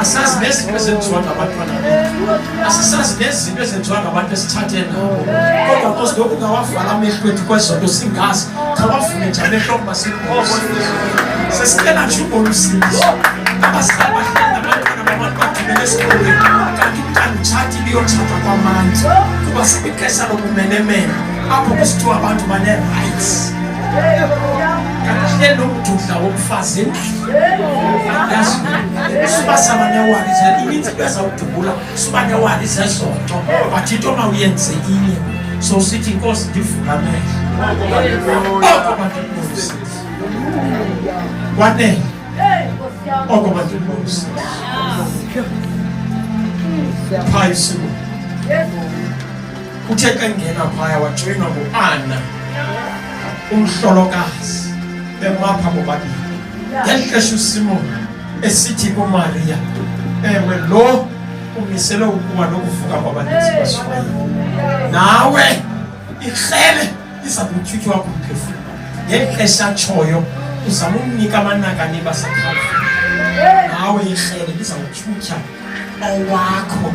Asazi nezinto ezenziwa ngabantwana bethu. Asisazi nezinto ezenziwa ngabantu esithathe nabo. Kodwa Nkosi lokhu ungawavala amehlo ethu kwezonto singazi. Khawavule nje amehlo okuba silubone. Sesicela nje ubone usizo. Abazali bahlala nabantwana babantu badibene esikolweni. Kanti umntana utshatile uyotshata kwamanje. Kuba sikwixesha lobumenemene. Apho kusithiwa abantu bane-rights. Kanti nomdudla womfazi suba sabanewari ininzi into ezawudubula suba newari zezonto but into mawuyenze inye so sithi Nkosi ndivula amehlo oko bandibonise kwanele oko bandibonise phaya iSimoni uthe xa ngena phaya wajoyinwa nguAna umhlolokazi bemapha bobabili ngexesha uSimoni esithi kuMaria ewe lo umiselwe ukuba nokuvuka kwabaninzi basifayile nawe ihlele iza kutyhutywa kumphefumlo ngexesha atshoyo uzama umnika amanakane basekhaya nawe ihlele liza kutyhutyha owakho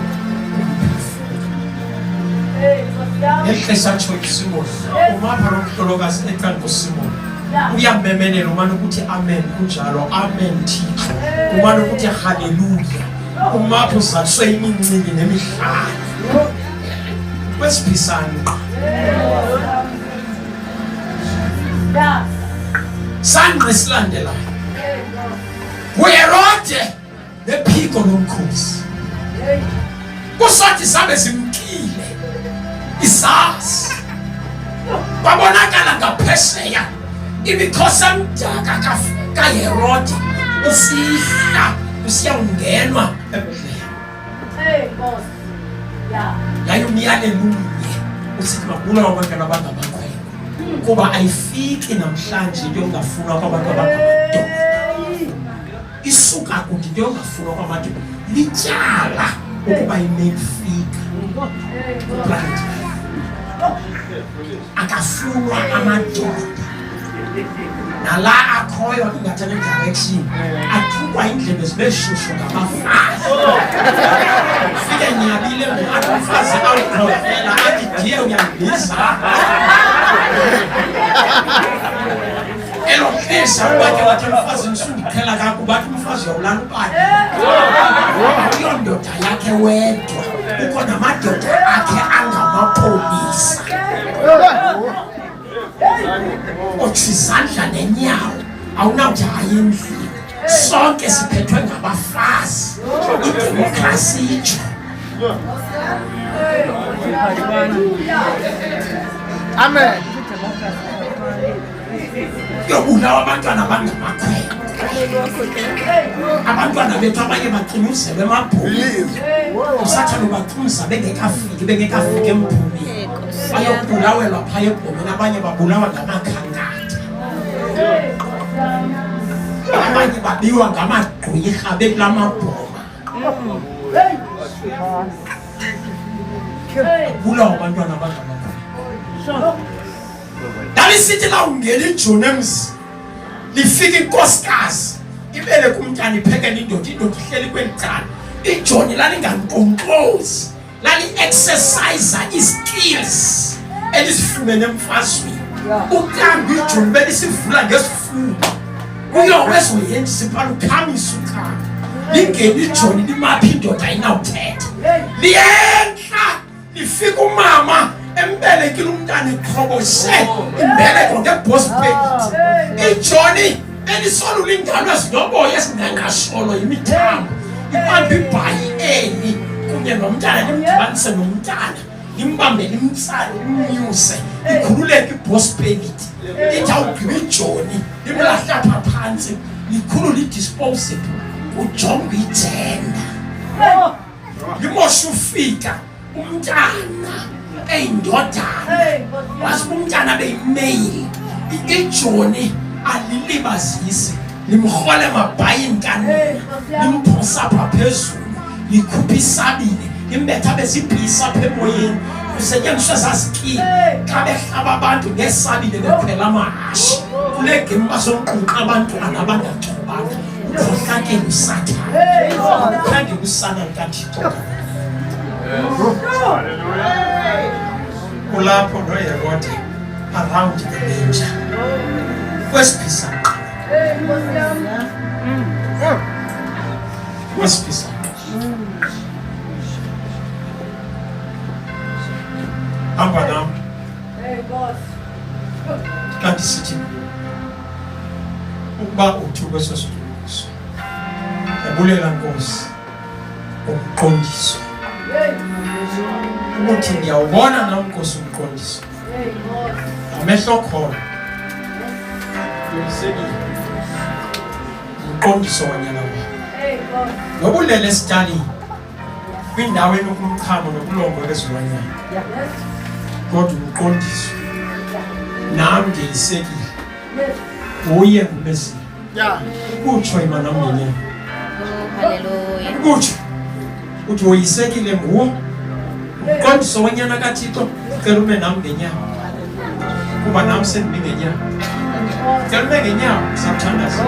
ngexesha atshoyo uSimoni umapha lomhlolokazi ecan'kuSimoni Uyamemelela umane ukuthi amen kunjalo. Amen Thixo. Umane ukuthi hallelujah. Umapho uzaswe imincili nemihlalo. Kwesiphisana. Sangqe silandelayo. Kuherode nephiko lomkhosi. Kusathi sabe simkile isazi. Babonakala ngaphesheya imikhosi emdaka kaHerode isihla usiyawungenwa eBhethlehema. Yayumyalelo munye usithi mabulawa abantwana abangabakhwele kuba ayifiki namhlanje into yongafunwa kwabantu abangamadoda. Isuka kude into yongafunwa kwamadoda lityala ukuba imefika uplanet akafunwa amadoda nala akhoyo ingathana direction athukwa indlebe zibeshushu ngamafazi fike nyabile ngokufazi awukhona akidiye uyangiza elo kesa ubake wathi umfazi ngisundikhela kaku bathi umfazi yawulana ubani uyondoda yakhe wedwa uko namadoda akhe angamapolisa othizandla nenyawo awunawuthi ayendlini sonke siphethwe ngabafazi idemokhrasi itsho. Amen. Yobulawa abantwana abangamakhwele. Abantwana bethu abanye baqinisele emabhulini. Usathana ubaqinisa bengekafiki emphumeni. Bayobulawelwa phaya ebhomeni, abanye babulawa ngamakhankatha. Abanye babiwa ngamagqwirha bekulamabhoma. Bulawa abantwana abangamakhwele. Dalisithi la ungena iJoni emzini lifika inkosikazi ibele kumntana iphekela indoda ihleli kwelicala. iJoni lalingankonkxozi lali exercise skills elizifumene emfazweni. Ukambi iJoni belisivula ngesifuba uyowezo yenzi siphala ukhamisa ukambi lingena iJoni limaphi indoda ayinawuthetha liyenhla lifika umama embelekile umntana eqhoboshe imbeleko ngebhosi pekiti. iJoni elisola ulingalo ezinyoboya ezingangasolo imithambo ibambe ibhayi eli kunye nomntana limdibanise nomntana limbambe limtsale limnyuse likhululeke ibhosi pekiti. Ithi awugqiba iJoni limlahlapha phansi likhulula idisposable ujonga ijenda limosha ufika umntana eyindodana wazi umntana beyimeyili. iJoni alilibazisi limrhole mabhayini kanina limphosa apha phezulu likhupha isabile limbetha bezibhisa apha emoyeni kusetyenziswa zazikile xa behlaba abantu ngesabile bekhwela amahashi kule gemu bazonquqa abantwana abangachubanga ukhohlakele usathane ukhangele usana lukaThixo. Kulapho noHerode around the danger. Kwesiphisana. Kwesiphisana. Hamba nami. Kanti sithi ukuba uthi kweso situlo yabulela Nkosi umqondiso ukuthi ngiyawubona na Nkosi umqondiso amehlo khona umqondiso wanyana wami nobulele esitalini kwindawo enokumchamo nobulongo bezilwanyana kodwa umqondiso nami ngiyisekile uye kumezini kutsho imana mnyenyana Hallelujah. kutsho uthi uyisekile nguwo umqondiso wanyana kaThixo cela ume nami ngenyama kuba nami sendibe ngenyama cela ume ngenyama sakuthandaza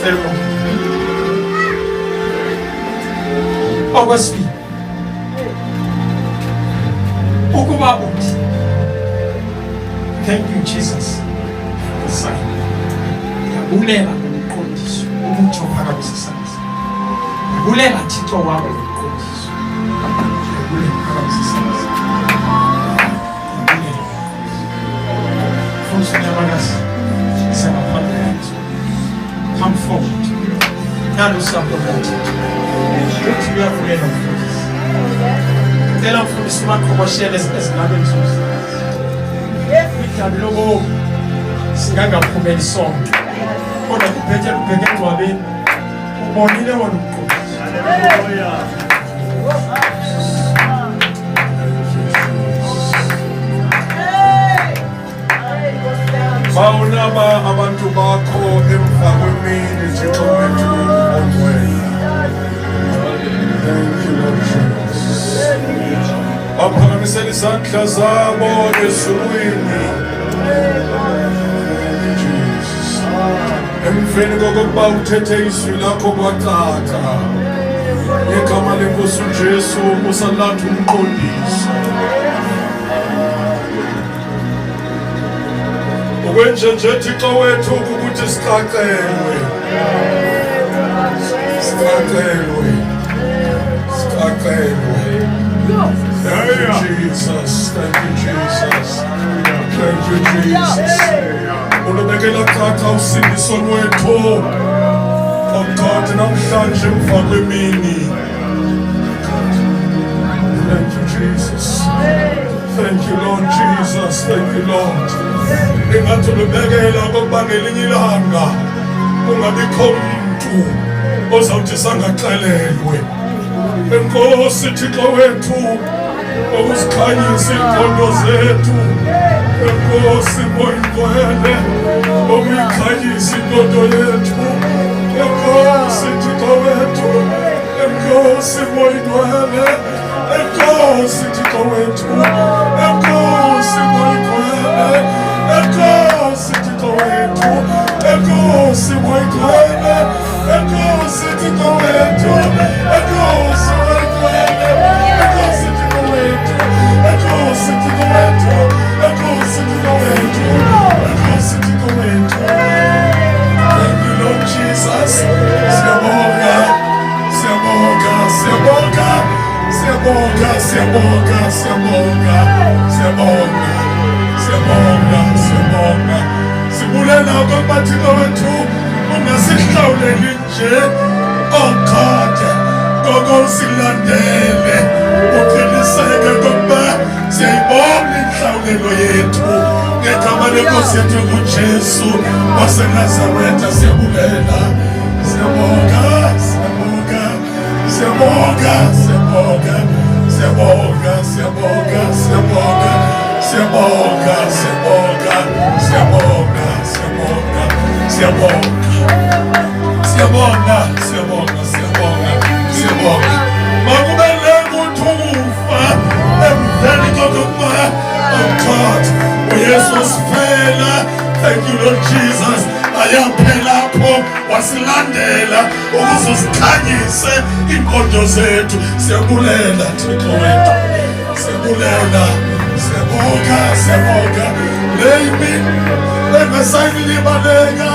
Ngiyacela okwesibili ukuba uthi thank you Jesus Messiah. Ngiyabulela ngomqondiso umuthi ophakamise isandla. Ngiyabulela Thixo wami ngomqondiso. Ngiyabulela phakamise isandla. Ngiyabulela. Mfundisi Nyamakazi singaphandle kwethu. Come forward. Nalo sapho laThixo. Uthi uyavulela mfundisi. Ngicela mfundisi uMaqhoboshele ezinabeni zomzimba. Idami lobomi singangaphumeli sonke kodwa kuphethe lubheke engcwabeni ubonile wona umqondiso. Bawunaba abantu bakho emva kwemini Thixo wethu ongcwele. Thank you Lord Jesus. Baphakamisela izandla zabo ezulwini. Emveni kokuba uthethe izwi lakho kwathatha ngegama lenkosi uJesu usalatha umqondiso. Ukwenjenje Thixo wethu ukuthi sicacelwe. Sicacelwe. Sicacelwe. Thank you Jesus. Thank you Jesus. Thank you Jesus. Unobekela kuthatha usindiso lwethu omkhathi namhlanje emva kwemini. Thank you Jesus. Thank you Lord Jesus. Thank you Lord. Ingathi unobekela kokuba ngelinye ilanga kungabikho muntu ozawuthi sangaxelelwe. Enkosi Thixo wethu okusikhanyisa iinkondo zethu. Enkosi moyingcwele okuyikhanyisa inkondo yethu. Enkosi Thixo wethu. Enkosi moyingcwele. Enkosi Thixo wethu. Enkosi moyingcwele. Enkosi Thixo wethu. Enkosi moyingcwele. Enkosi Thixo wethu. Enkosi moyingcwele. Enkosi Thixo wethu. Enkosi Thixo wethu. Enkosi Thixo wethu. Enkosi Thixo wethu. Thank you Lord Jesus. Siyabonga. Siyabonga. Siyabonga. Siyabonga. Siyabonga. Siyabonga. Siyabonga. Siyabonga. Siyabonga. Sibulela ukuba Thixo wethu ungasihlawuleli nje okhade kokusilandele uqiniseke ukuba siyayibona inhlawulelo yethu ngegama lenkosi yethu uJesu waseNazaretha. Siyabulela. Siyabonga. Siyabonga. Siyabonga. Siyabonga. Siyabonga. Siyabonga. Siyabonga. Siyabonga. Siyabonga. Siyabonga. Siyabonga. Siyabonga. Siyabonga. Siyabonga. Siyabonga. Siyabonga. Makubele kuthumfa emveni kokuba God uYesu sifela. Thank you Lord Jesus. Ayaphelapo wasilandela ukuze sikhanyise inkonzo zethu. Siyabulela Thixo wethu. Siyabulela. Siyabonga. Siyabonga. Leyimini engasayilibaleka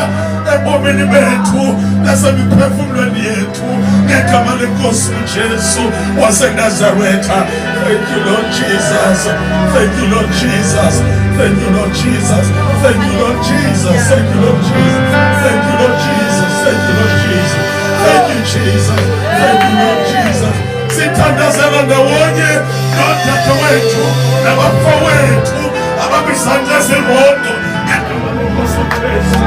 ebomini bethu nasemiphefumulweni yethu ngegama lenkosi uJesu waseNazaretha. Thank you Lord Jesus. Thank you Lord Jesus. Thank you Lord Jesus. Thank you Lord Jesus. Thank you Lord Jesus. Thank you Lord Jesus. Thank you Lord Jesus. Thank you Jesus. Thank you Lord Jesus. Sithandazela ndawonye nodade wethu nabafowethu ababizandla zemoto ngegama lenkosi uJesu.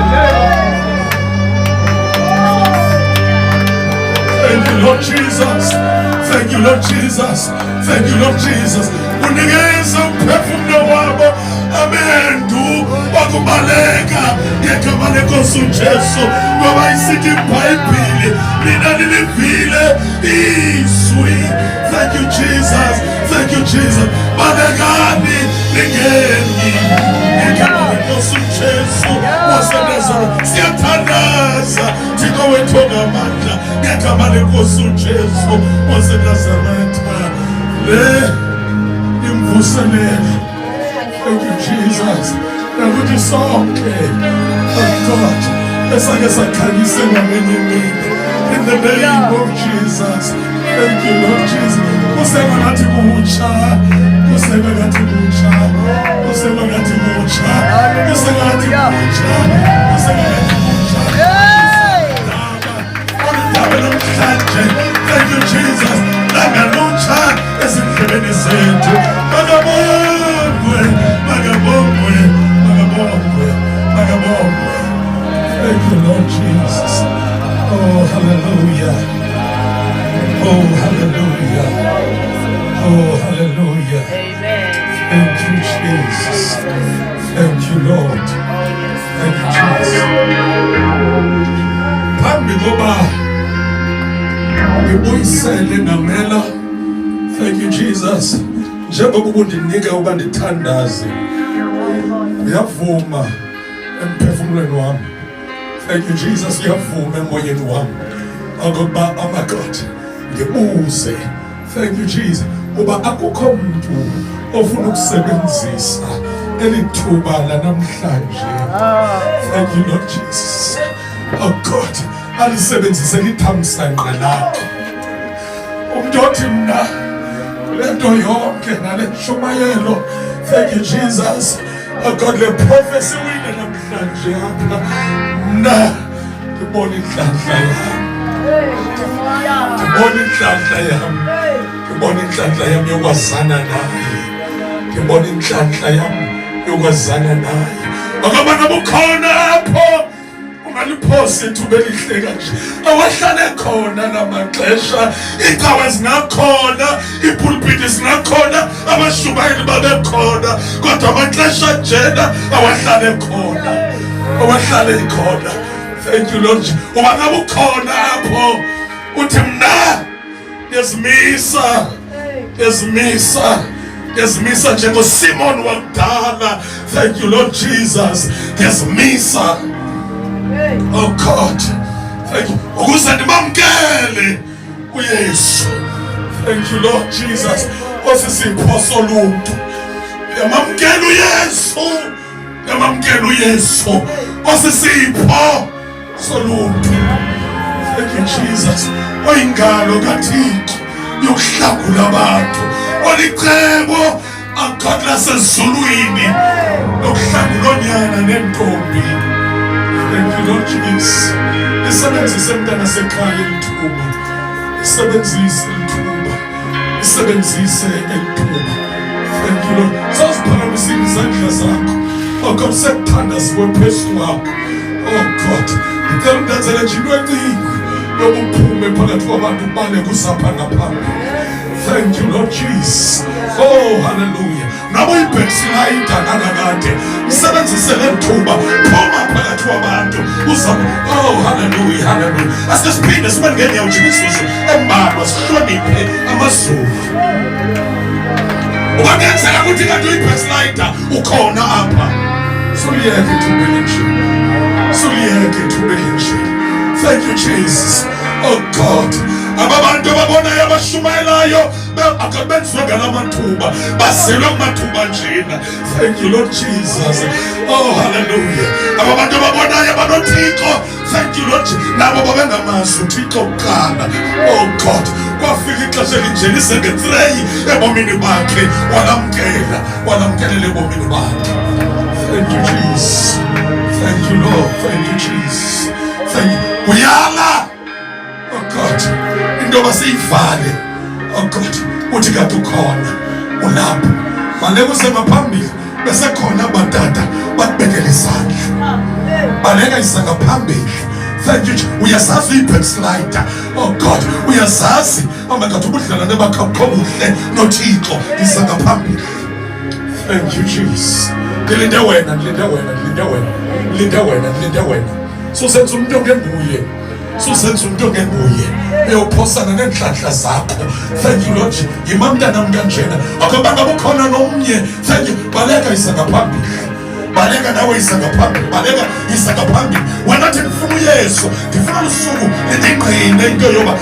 Thank you Lord Jesus. Thank you Lord Jesus. Thank you Lord Jesus. Unikeza umphefumulo wabo amendu wakubaleka ngegama lenkosi uJesu ngoba isithi iBhayibhili lina lilivile izwi. Thank you Jesus. Thank you Jesus. Balekani lingeni ngegama lenkosi uJesu waseNazaretha. Siyathandaza Thixo wethu umthetho ngamandla ngegama lenkosi uJesu waseNazaretha. Le imvuselelo. Thank you, Jesus. Nakuthi sonke, oh God, esake sakhanyiselwa ngenye imini. In the name of Jesus. Thank you, Lord Jesus. Kusema ngathi kutsha. Kusema ngathi kutsha. Kusema ngathi kutsha. Kusema ngathi kutsha. Kusema ngathi kutsha. Thank you, Jesus. Langalutsha ezindlebeni zethu. Magabongwe, magabongwe, magabongwe, magabongwe. Thank you, Lord Jesus. Oh, hallelujah. Oh, hallelujah. Oh, hallelujah. Thank you, Jesus. Thank you, Lord. Thank you, Jesus. Phambi koba ngibuyisele ngamela. Thank you, Jesus. Njengoba ubundinika uba ndithandaze, ngiyavuma emphefumulweni wami. Thank you, Jesus. Ngiyavuma emoyeni wami okokuba my God ngibuze. Thank you, Jesus. Uba akukho muntu ofuna ukusebenzisa elithuba lanamhlanje. Thank you, Lord Jesus. Oh God, alisebenzise lithamsanqa lakho. Umuntu othi mna lento yonke nale nshumayelo. Thank you, Jesus. Oh God, le prophecy wile namhlanje apha mna ngibona inhlanhla yami. Ngibona inhlanhla yami. Ngibona inhlanhla yami yokwazana naye. Ngibona inhlanhla yami yokwazana naye. Akubana bukhona apho ungaliphosi ithuba elihle kanje. Awahlale khona lamaxesha, icawa zingakhona, ipulpiti zingakhona, abashumayeli babekhona, kodwa amaxesha njena awahlale khona. Awahlale khona. Thank you, Lord. Uba ngabe ukhona apho uthi mna ngiyazimisa, ngiyazimisa, ngiyazimisa njengoSimon wakudala. Thank you, Lord Jesus. Ngiyazimisa. Oh God, thank you. Ukuze ndimamkele uYesu. Thank you, Lord Jesus. Osisipho soluntu. Yamamkele uYesu. Yamamkele uYesu. Osisipho soluntu. Thank you, Jesus. Oyingalo kaThixo yokuhlangula abantu. Olicebo akakho sezulwini yokuhlangula onyana nentombi. Thank you, Lord Jesus. Isebenzise mntana sekhaya elithuba. Isebenzise elithuba. Isebenzise elithuba. Thank you, Lord. Sawuziphakamisa izandla zakho. Oh God, sekuthandaziwe phezu kwakho. Oh God, ngicela undenzele nje into encane yokuphume phakathi kwabantu bale kusapha ngaphambili. Thank you, Lord Jesus. Oh, hallelujah. Nabo ibackslider nakakade msebenzise lethuba phuma phakathi kwabantu uzama. Oh, hallelujah, hallelujah. Asesiphinde sibe ngenyawo nje isizwe embalwa sihloniphe amaZulu. Ungenzeka ukuthi kanti uyibackslider ukhona apha. Suliyeke ithubele nje. Suliyeke ithubele nje. Thank you, Jesus. Oh God. Ababantu ababonayo abashumayelayo akabenzwe ngalamathuba bazelwe kumathuba njena. Thank you, Lord Jesus. Oh, hallelujah. Ababantu ababonayo abanoThixo. Thank you, Lord. Nabo babengamazi uThixo kuqala. Oh God, kwafika ixesha elinjena isengetreyi ebomini bakhe walamkelele ebomini bakhe. Thank you, Jesus. Thank you, Lord. Thank you, Jesus. Thank you. Uyala. Oh God, indoba siyivale. Oh God, uthi kade ukhona ulapho. Baleka usemaphambili bese khona abadada bakubekela isandla. Baleka isangaphambili. Thank you. Uyazazi ibackslider. Oh God, uyazazi amagathi ubudlala nebakho buhle noThixo isangaphambili. Thank you, Jesus. Ngilinde wena, ngilinde wena, ngilinde wena. Ngilinde wena, ngilinde wena. Susenza umuntu ongenguye. Susenza umuntu ongenguye. Eyophosana nenhlanhla zakho. Thank you, Lord. Yimamntana mkanjena. Akubanga bukhona nomnye. Thank you. Baleka isangaphambili. baleka nawe isaka phambili, baleka isaka phambili. Wena nathi ngifuna uYesu, ngifuna usuku lindingqine into yoba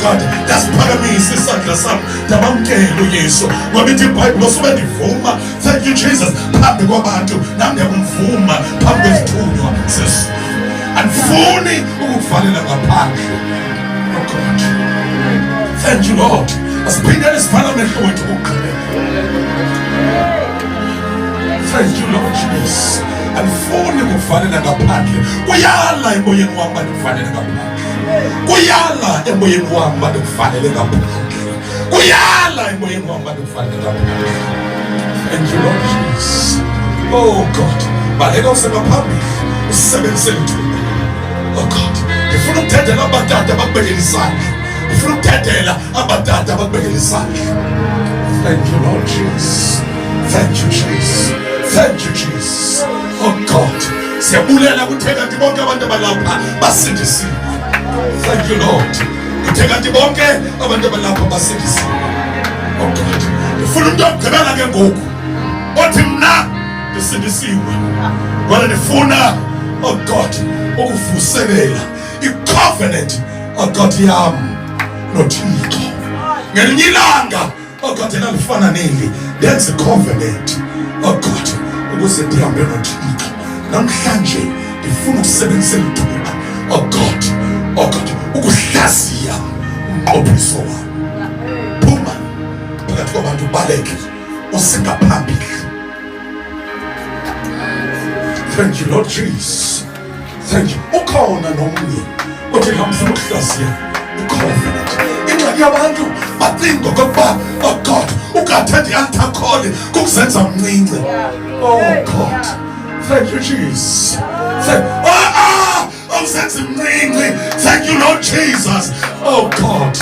God ndasiphakamisa isandla sami ndamamkela uYesu. Ngoba ithi iBhayibhile usube ndivuma, thank you Jesus, phambi kwabantu nami ndiyakumvuma phambi kwezithunywa zezulu. Andifuni ukukuvalela ngaphandle. Oh God, thank you Lord. Asiphindele sivala amehlo wethu ukugqibela. Thank you Lord Jesus. Andifuni ukukuvalela ngaphandle. Kuyala emoyeni wami bandikuvalele ngaphandle. Kuyala emoyeni wami bandikuvalele ngaphandle. Kuyala emoyeni wami bandikuvalele ngaphandle. Thank you Lord Jesus. Oh God, baleka usengaphambili usebenzisele ithuba. Oh God, ngifuna ukuthethela abatata bakubekela isandla. Ngifuna ukuthethela abatata bakubekela isandla. Thank you Lord Jesus. Thank you Jesus. Thank you Jesus. Oh God, siyabulela kuthe kanti bonke abantu abalapha basindisiwe. Thank you Lord. Kuthe kanti bonke abantu abalapha basindisiwe. Oh God, ngifuna umuntu ogqibela ke ngoku othi mna ndisindisiwe. Ngoba ndifuna, oh God, ukuvuselela i-covenant, oh God, yami noThixo. Ngelinye ilanga, oh God, elifana neli ndenze i-covenant, oh God, ukuze ndihambe noThixo. Namhlanje ndifuna ukusebenzisela ithuba, oh God, oh God, ukuhlaziya umnqophiso wami. Phuma phakathi kwabantu baleke usengaphambili. Thank you Lord Jesus. Thank you. Ukhona nomunye othi ngifuna ukuhlaziya i-covenant. Ingxaki yabantu bacinga okokuba, oh God, ukungathethi i-altar call kukuzenza mncinci. Oh God, thank you Jesus. Uzenza mncinci. Thank you Lord Jesus. Oh God,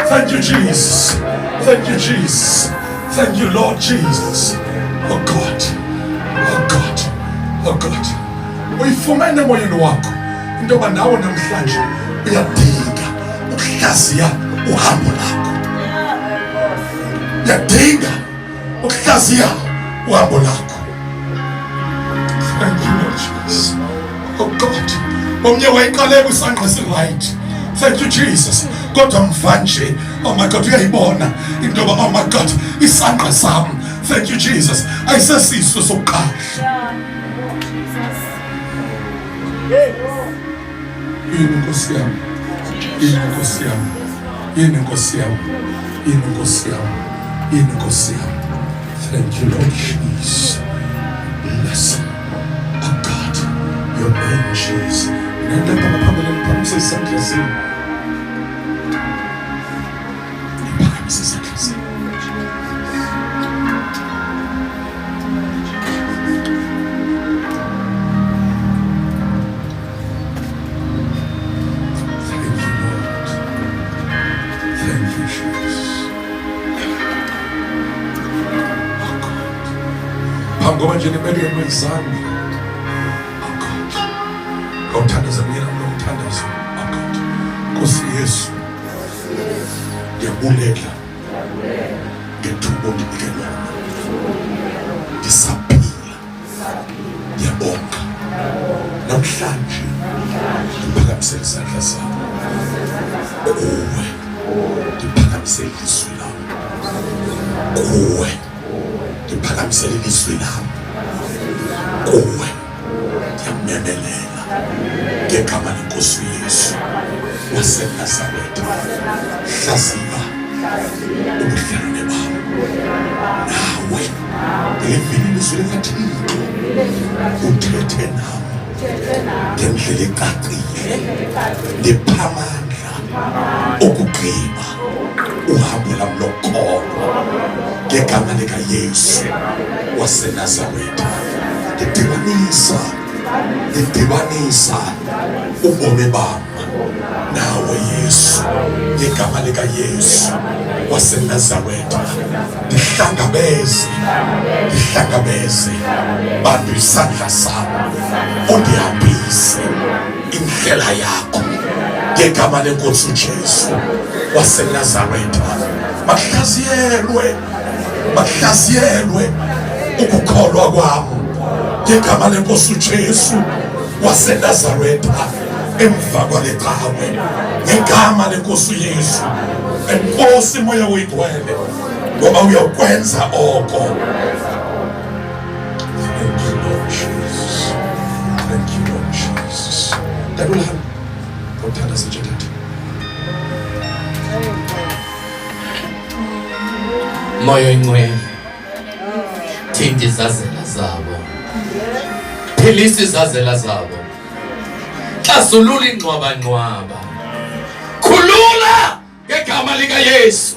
thank you Jesus. Thank you Jesus. Thank you Lord Jesus. Oh God, oh God, oh God. Uyifumene emoyeni wakho into yoba nawe namhlanje uyadinga ukuhlaziya uhambo lakho. Uyadinga ukuhlaziya uhambo lakho. Thank you Lord Jesus. Oh God, omnye wayiqale kwisangqa esi-right. Thank you Jesus. Kodwa mvanje, oh my God, uyayibona into yoba, oh my God, isangqa sami, thank you Jesus, ayisesiso sokuqala. Yini Nkosi yami, yini Nkosi yami, yini Nkosi yami, yini Nkosi yami, yini Nkosi yami. Thank you Lord Jesus. Bless, oh God, your name Jesus. Nenda phambili ngiphakamisa isandla sami. Ngiphakamisa isandla sami. Ngoba nje nibeke emizani, oh God, ngawuthandaza mina ngawuthandaza, oh God, Nkosi Yesu, ndiyabulela ngethuba ondinike lona, ndisaphila, ndiyabonga. Namhlanje ndiphakamisela isandla sami kuwe, ndiphakamisela ilizwi lami kuwe, ndiphakamisela ilizwi lami kuwe, ndiyamemelela ngegama leNkosi uYesu waseNazaretha. Hlaziya ubudlelwane bami nawe, ngilivile ilizwi likaThixo, uthethe nami ngendlela ecacile, ndipha amandla okugqiba uhambo lami lokholo ngegama likaYesu waseNazaretha. Ndidibanisa ubomi bami nawe Yesu ngegama likaYesu waseNazaretha. Ndihlangabeze bantu isandla sami, undihambise indlela yakho ngegama leNkosi uJesu waseNazaretha. Mahlaziyelwe ukukholwa kwami ngegama lenkosi uJesu waseNazaretha emva kwalecawe, ngegama lenkosi uYesu. Enkosi moya oyigcwele ngoba uyakwenza oko. Thank you Lord Jesus. Thank you Lord Jesus. Dadulhan ngothanda senjethati. Moya oyingcwele thinta izazela zabo, philisa izazela zabo, xazulula ingcwaba, khulula ngegama likaYesu,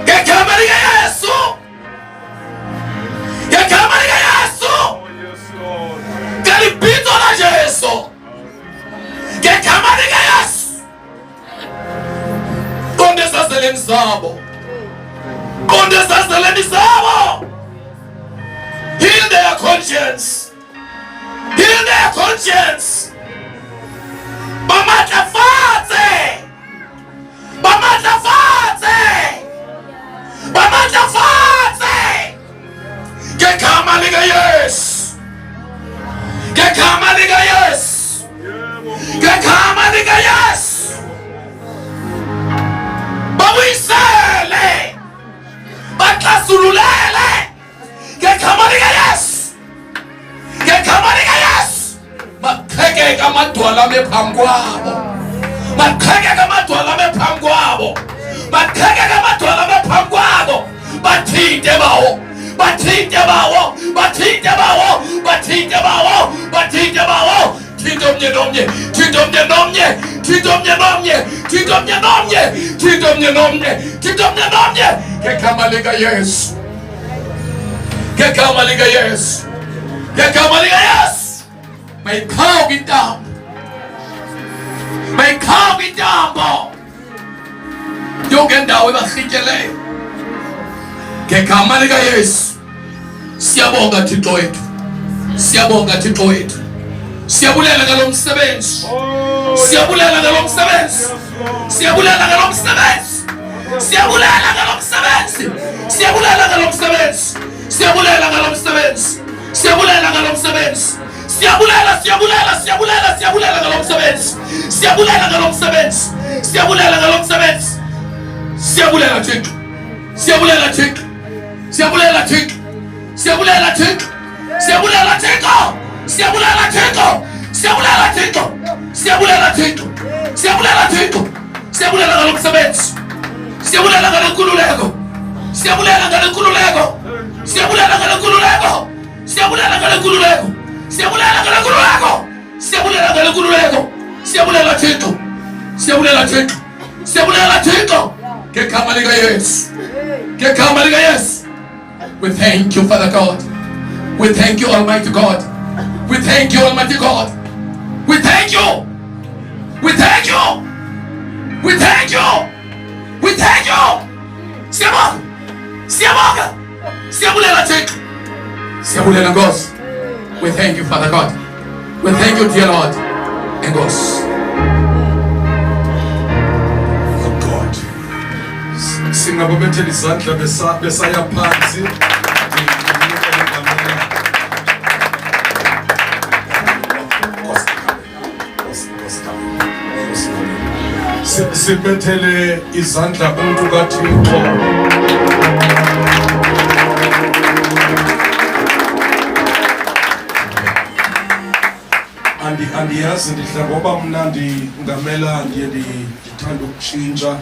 ngegama likaYesu, ngegama likaYesu, ngalibhito laJesu, ngegama likaYesu. Qonda ezazeleni zabo, qonda ezazeleni zabo. Heal their conscience. Heal their conscience. Bamatlafatse. Bamatlafatse. Bamatlafatse. Ngegama likaYesu. Ngegama likaYesu. Ngegama likaYesu. Babuyisele. Baxazululele. Ngegama likaYesu. Ngegama likaYesu. Maqhekeka amadwala phambi kwabo. Maqhekeka amadwala phambi kwabo. Maqhekeka amadwala phambi kwabo. Bathinte bawo. Bathinte bawo. Bathinte bawo. Bathinte bawo. Bathinte bawo. Thinta omnye nomnye. Thinta omnye nomnye. Thinta omnye nomnye. Thinta omnye nomnye. Thinta omnye nomnye. Thinta omnye nomnye. Ngegama likaYesu. Ngegama likaYesu. Ngegama likaYesu. Mayikhawuke intambo. Mayikhawuke intambo. Yonke indawo ebahityeleyo. Ngegama likaYesu. Siyabonga Thixo wethu. Siyabonga Thixo wethu. Siyabulela ngalo msebenzi. Siyabulela ngalo msebenzi. Siyabulela ngalo msebenzi. Siyabulela ngalo msebenzi. Siyabulela ngalo msebenzi. Siyabulela ngalo msebenzi. Siyabulela ngalo msebenzi. Siyabulela, siyabulela, siyabulela, siyabulela ngalo msebenzi. Siyabulela ngalo msebenzi. Siyabulela ngalo msebenzi. Siyabulela Thixo. Siyabulela Thixo. Siyabulela Thixo. Siyabulela Thixo. Siyabulela Thixo. Siyabulela Thixo. Siyabulela Thixo. Siyabulela Thixo. Siyabulela Thixo. Siyabulela ngalo msebenzi. Siyabulela ngalo nkululeko. Siyabulela ngalo nkululeko. Siyabulela ngalo nkululeko. Siyabulela ngalo nkululeko. Siyabulela ngalo nkululeko. Siyabulela ngalo nkululeko. Siyabulela Thixo. Siyabulela Thixo. Siyabulela Thixo. Ngegama likaYesu. Ngegama likaYesu. We thank you, Father God. We thank you, Almighty God. We thank you, Almighty God. We thank you. We thank you. We thank you. We thank you. Siyabonga. Siyabonga. Siyabulela Thixo. Siyabulela Nkosi. We thank you, Father God. We thank you, dear Lord. Nkosi. Oh God. Singabobethela izandla besaya phansi. Sibethele izandla umuntu kaThixo. Andiyazi ndidla ngoba mna ndingamela ndiye ndithanda ukutshintsha